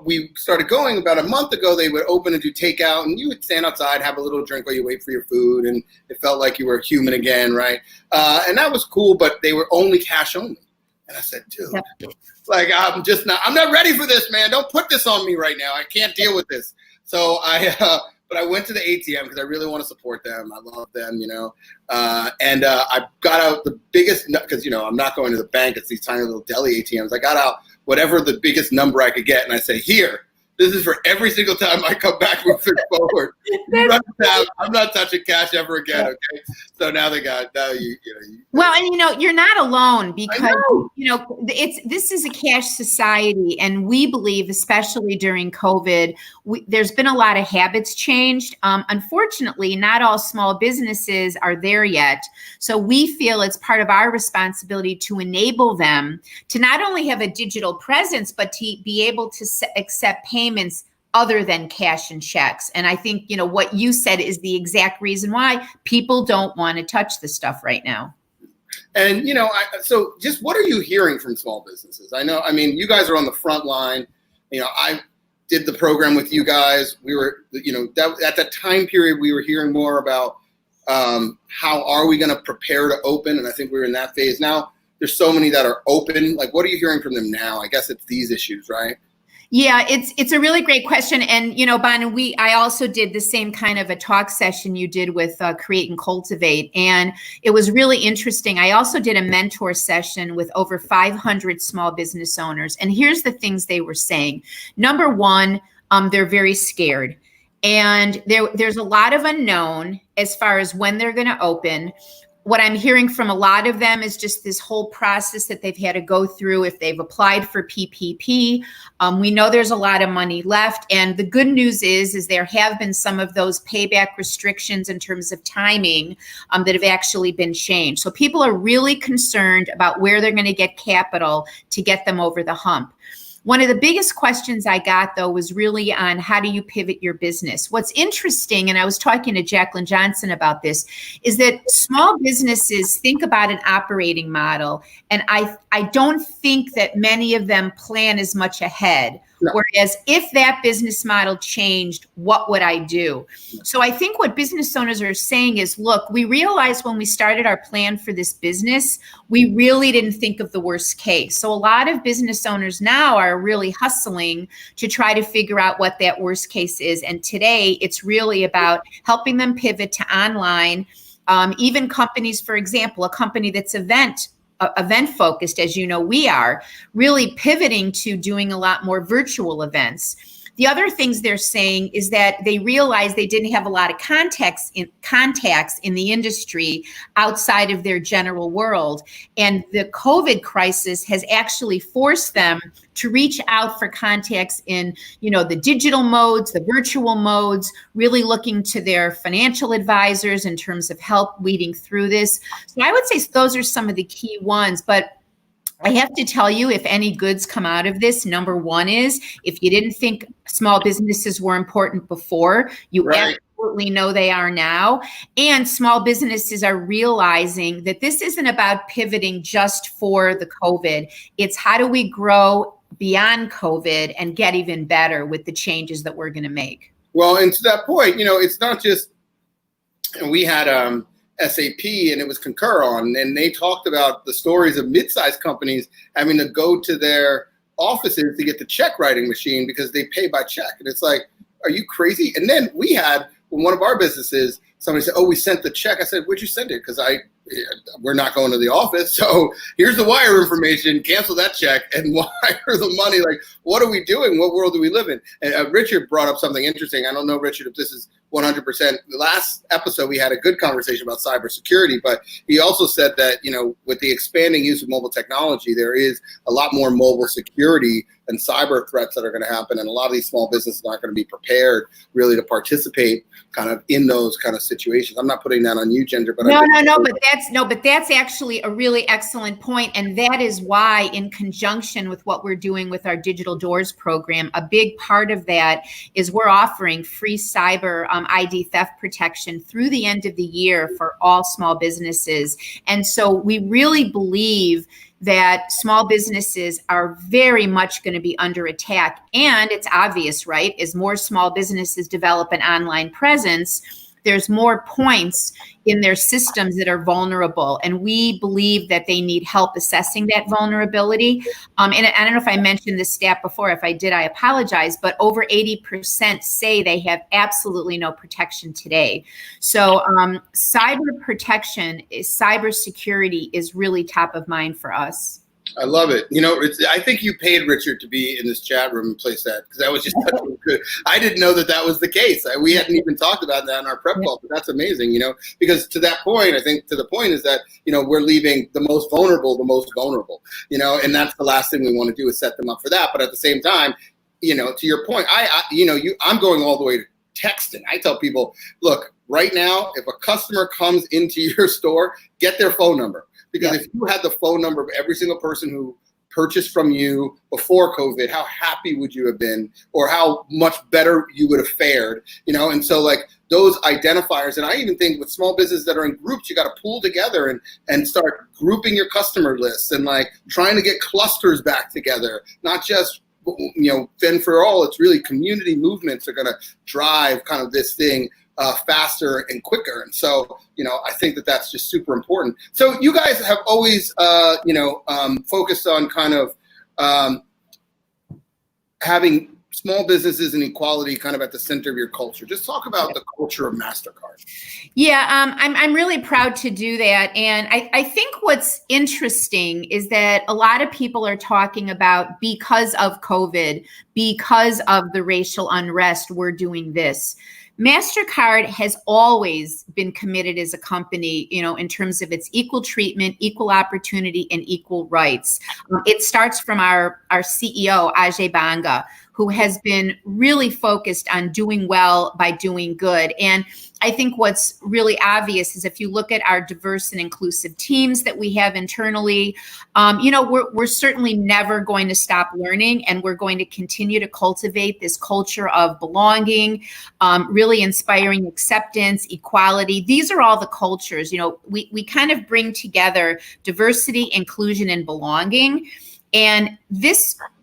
we started going about a month ago. They would open and do takeout, and you would stand outside, have a little drink while you wait for your food, and it felt like you were human again, right? And that was cool, but they were only cash only. And I said, dude, I'm not ready for this, man. Don't put this on me right now. I can't deal with this. So but I went to the ATM because I really want to support them. I love them, and I got out the biggest, because, I'm not going to the bank. It's these tiny little deli ATMs. I got out whatever the biggest number I could get. And I said, here, This is for every single time I come back moving forward. I'm not touching cash ever again. Okay. So now Well, and you're not alone, because this is a cash society, and we believe, especially during COVID, there's been a lot of habits changed. Unfortunately, not all small businesses are there yet. So we feel it's part of our responsibility to enable them to not only have a digital presence, but to be able to accept payments other than cash and checks. And I think, what you said is the exact reason why people don't want to touch this stuff right now. And, so just what are you hearing from small businesses? You guys are on the front line. I did the program with you guys. We were, at that time period, we were hearing more about how are we going to prepare to open? And I think we're in that phase now. There's so many that are open. Like, what are you hearing from them now? I guess it's these issues, right? Yeah, it's a really great question. And, Bon, I also did the same kind of a talk session you did with Create and Cultivate. And it was really interesting. I also did a mentor session with over 500 small business owners. And here's the things they were saying. Number one, they're very scared. And there's a lot of unknown as far as when they're going to open. What I'm hearing from a lot of them is just this whole process that they've had to go through if they've applied for PPP. We know there's a lot of money left. And the good news is there have been some of those payback restrictions in terms of timing that have actually been changed. So people are really concerned about where they're going to get capital to get them over the hump. One of the biggest questions I got, though, was really on how do you pivot your business? What's interesting, and I was talking to Jacqueline Johnson about this, is that small businesses think about an operating model, and I don't think that many of them plan as much ahead. No. Whereas if that business model changed, what would I do? So I think what business owners are saying is, look, we realized when we started our plan for this business, we really didn't think of the worst case. So a lot of business owners now are really hustling to try to figure out what that worst case is. And today it's really about helping them pivot to online. Even companies, for example, a company that's event focused, as you know, we are really pivoting to doing a lot more virtual events. The other things they're saying is that they realized they didn't have a lot of contacts in the industry outside of their general world. And the COVID crisis has actually forced them to reach out for contacts in, the digital modes, the virtual modes, really looking to their financial advisors in terms of help weeding through this. So I would say those are some of the key ones. But I have to tell you, if any goods come out of this, number one is, if you didn't think small businesses were important before, you absolutely know they are now. And small businesses are realizing that this isn't about pivoting just for the COVID. It's how do we grow beyond COVID and get even better with the changes that we're going to make. Well, and to that point, it's not just, we had SAP and it was Concur on, and they talked about the stories of mid-sized companies having to go to their offices to get the check writing machine because they pay by check. And it's like, are you crazy? And then we had, when one of our businesses, somebody said, oh, we sent the check. I said, where'd you send it? Because we're not going to the office. So here's the wire information, cancel that check and wire the money. Like, what are we doing? What world do we live in? And Richard brought up something interesting. I don't know, Richard, if this is 100%. The last episode, we had a good conversation about cybersecurity, but he also said that, with the expanding use of mobile technology, there is a lot more mobile security and cyber threats that are going to happen. And a lot of these small businesses aren't going to be prepared really to participate kind of in those kind of situations. I'm not putting that on you, Ginger, but but that's actually a really excellent point. And that is why, in conjunction with what we're doing with our Digital Doors program, a big part of that is we're offering free cyber ID theft protection through the end of the year for all small businesses. And so we really believe that small businesses are very much going to be under attack. And it's obvious, right? As more small businesses develop an online presence, there's more points in their systems that are vulnerable. And we believe that they need help assessing that vulnerability. And I don't know if I mentioned this stat before. If I did, I apologize. But over 80% say they have absolutely no protection today. So cyber protection, cybersecurity is really top of mind for us. I love it. You know, I think you paid Richard to be in this chat room and place that, because that was just such a good. I didn't know that was the case. We hadn't even talked about that in our prep call, but that's amazing. You know, because to that point, I think to the point is that, you know, we're leaving the most vulnerable. You know, and that's the last thing we want to do is set them up for that. But at the same time, you know, to your point, I'm going all the way to texting. I tell people, look, right now, if a customer comes into your store, get their phone number. Because if you had the phone number of every single person who purchased from you before COVID, how happy would you have been, or how much better you would have fared, you know? And so like those identifiers, and I even think with small businesses that are in groups, you got to pull together and start grouping your customer lists and like trying to get clusters back together, not just, you know, Fin for all. It's really community movements are going to drive kind of this thing faster and quicker. And so, you know, I think that that's just super important. So you guys have always, focused on kind of having small businesses and equality kind of at the center of your culture. Just talk about the culture of MasterCard. Yeah, I'm really proud to do that. And I think what's interesting is that a lot of people are talking about, because of COVID, because of the racial unrest, we're doing this. MasterCard has always been committed as a company, you know, in terms of its equal treatment, equal opportunity, and equal rights. It starts from our CEO, Ajay Banga, who has been really focused on doing well by doing good. And I think what's really obvious is if you look at our diverse and inclusive teams that we have internally, we're certainly never going to stop learning, and we're going to continue to cultivate this culture of belonging, really inspiring acceptance, equality. These are all the cultures. You know, we kind of bring together diversity, inclusion, and belonging. And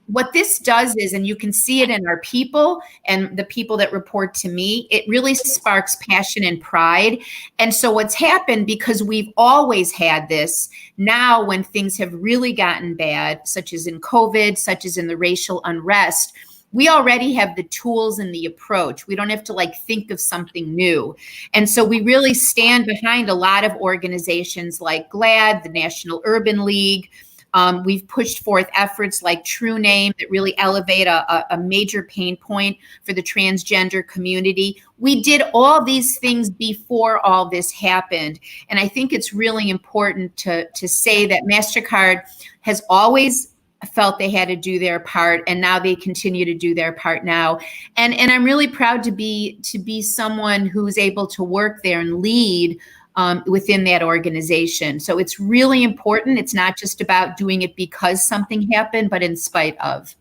what this does is, and you can see it in our people and the people that report to me, it really sparks passion and pride. And so what's happened, because we've always had this, now when things have really gotten bad, such as in COVID, such as in the racial unrest, we already have the tools and the approach. We don't have to think of something new. And so we really stand behind a lot of organizations like GLAD, the National Urban League. We've pushed forth efforts like True Name that really elevate a major pain point for the transgender community. We did all these things before all this happened. And I think it's really important to say that MasterCard has always felt they had to do their part, and now they continue to do their part now. And I'm really proud to be someone who's able to work there and lead within that organization. So it's really important. It's not just about doing it because something happened, but in spite of.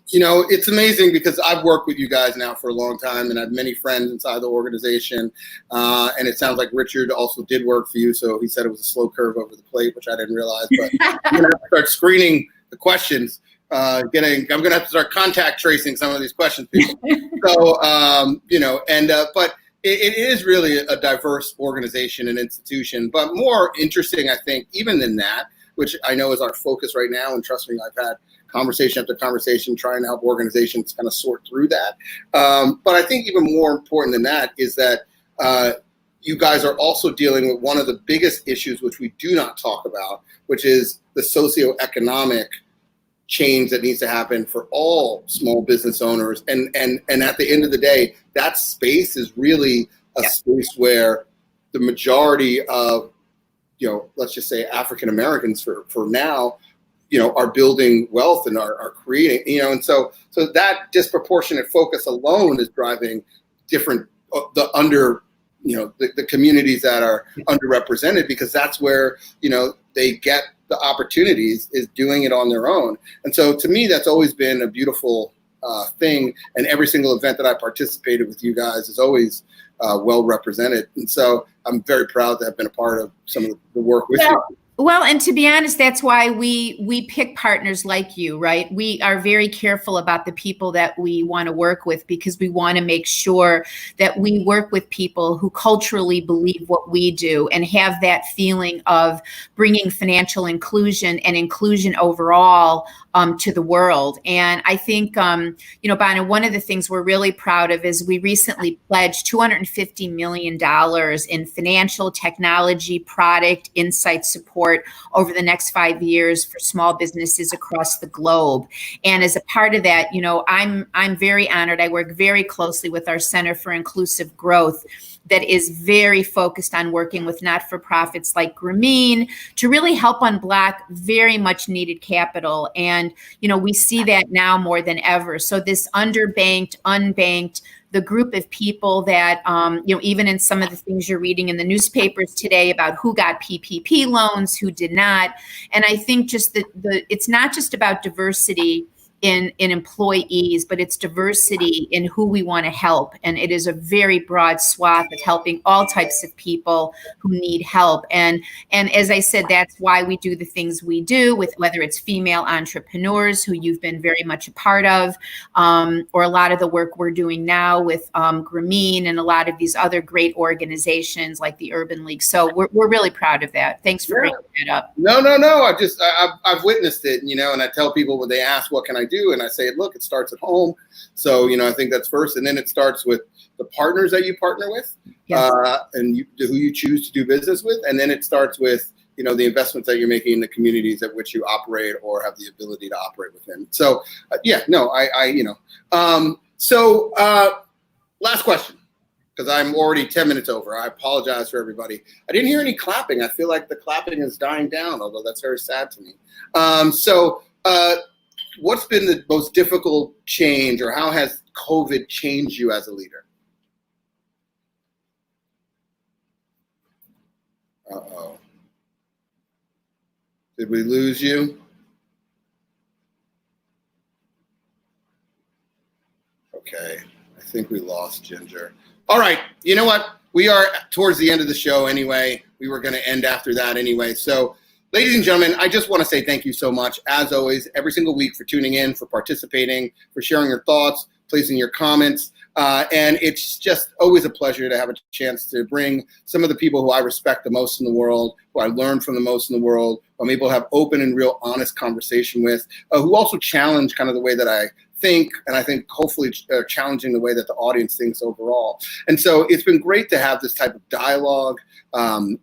You know, it's amazing because I've worked with you guys now for a long time, and I have many friends inside the organization. And it sounds like Richard also did work for you. So he said it was a slow curve over the plate, which I didn't realize. But I'm going to have to start screening the questions. I'm going to have to start contact tracing some of these questions. So, but it is really a diverse organization and institution, but more interesting, I think, even than that, which I know is our focus right now. And trust me, I've had conversation after conversation trying to help organizations kind of sort through that. But I think even more important than that is that you guys are also dealing with one of the biggest issues, which we do not talk about, which is the socioeconomic change that needs to happen for all small business owners. And at the end of the day, that space is really a space where the majority of, let's just say African Americans for now, are building wealth and are creating, and so that disproportionate focus alone is driving different, the communities that are underrepresented, because that's where, they get the opportunities, is doing it on their own. And so to me, that's always been a beautiful thing. And every single event that I participated with you guys is always well represented. And so I'm very proud to have been a part of some of the work with you. Well, and to be honest, that's why we pick partners like you, right? We are very careful about the people that we want to work with, because we want to make sure that we work with people who culturally believe what we do and have that feeling of bringing financial inclusion and inclusion overall to the world. And I think, Bonna, one of the things we're really proud of is we recently pledged $250 million in financial, technology, product, insight support support over the next 5 years for small businesses across the globe. And as a part of that, I'm very honored. I work very closely with our Center for Inclusive Growth that is very focused on working with not-for-profits like Grameen to really help unblock very much needed capital. And, we see that now more than ever. So this underbanked, unbanked, the group of people that, even in some of the things you're reading in the newspapers today about who got PPP loans, who did not. And I think just it's not just about diversity in employees, but it's diversity in who we want to help. And it is a very broad swath of helping all types of people who need help. And as I said, that's why we do the things we do, with whether it's female entrepreneurs, who you've been very much a part of, or a lot of the work we're doing now with Grameen and a lot of these other great organizations like the Urban League. So we're really proud of that. Thanks for bringing that up. No. I've witnessed it, and I tell people when they ask, what can I do? And I say, look, it starts at home. So, I think that's first. And then it starts with the partners that you partner with, Yes. and who you choose to do business with. And then it starts with, the investments that you're making in the communities at which you operate or have the ability to operate within. So, last question, because I'm already 10 minutes over. I apologize for everybody. I didn't hear any clapping. I feel like the clapping is dying down, although that's very sad to me. What's been the most difficult change, or how has COVID changed you as a leader? Uh-oh. Did we lose you? Okay, I think we lost Ginger. All right, you know what? We are towards the end of the show anyway. We were going to end after that anyway. So, ladies and gentlemen, I just want to say thank you so much, as always, every single week, for tuning in, for participating, for sharing your thoughts, placing your comments. And it's just always a pleasure to have a chance to bring some of the people who I respect the most in the world, who I learn from the most in the world, who I'm able to have open and real honest conversation with, who also challenge kind of the way that I think, and I think hopefully challenging the way that the audience thinks overall. And so it's been great to have this type of dialogue,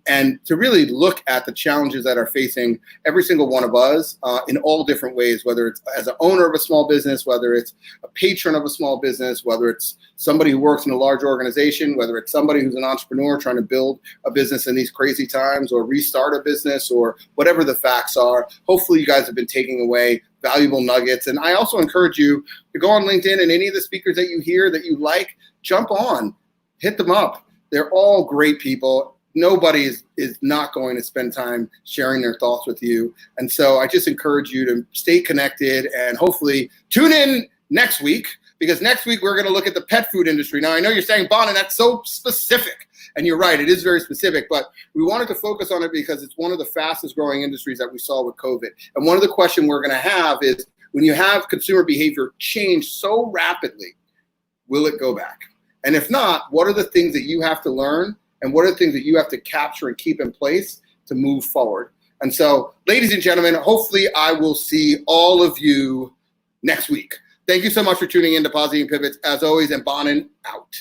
and to really look at the challenges that are facing every single one of us in all different ways, whether it's as an owner of a small business, whether it's a patron of a small business, whether it's somebody who works in a large organization, whether it's somebody who's an entrepreneur trying to build a business in these crazy times, or restart a business, or whatever the facts are. Hopefully you guys have been taking away valuable nuggets. And I also encourage you to go on LinkedIn, and any of the speakers that you hear that you like, jump on, hit them up. They're all great people. Nobody is not going to spend time sharing their thoughts with you. And so I just encourage you to stay connected, and hopefully tune in next week, because next week we're going to look at the pet food industry. Now, I know you're saying, Bonin, that's so specific. And you're right, it is very specific, but we wanted to focus on it because it's one of the fastest growing industries that we saw with COVID. And one of the questions we're going to have is, when you have consumer behavior change so rapidly, will it go back? And if not, what are the things that you have to learn, and what are the things that you have to capture and keep in place to move forward? And so, ladies and gentlemen, hopefully I will see all of you next week. Thank you so much for tuning in to Pausing Pivots. As always, and Bonin out.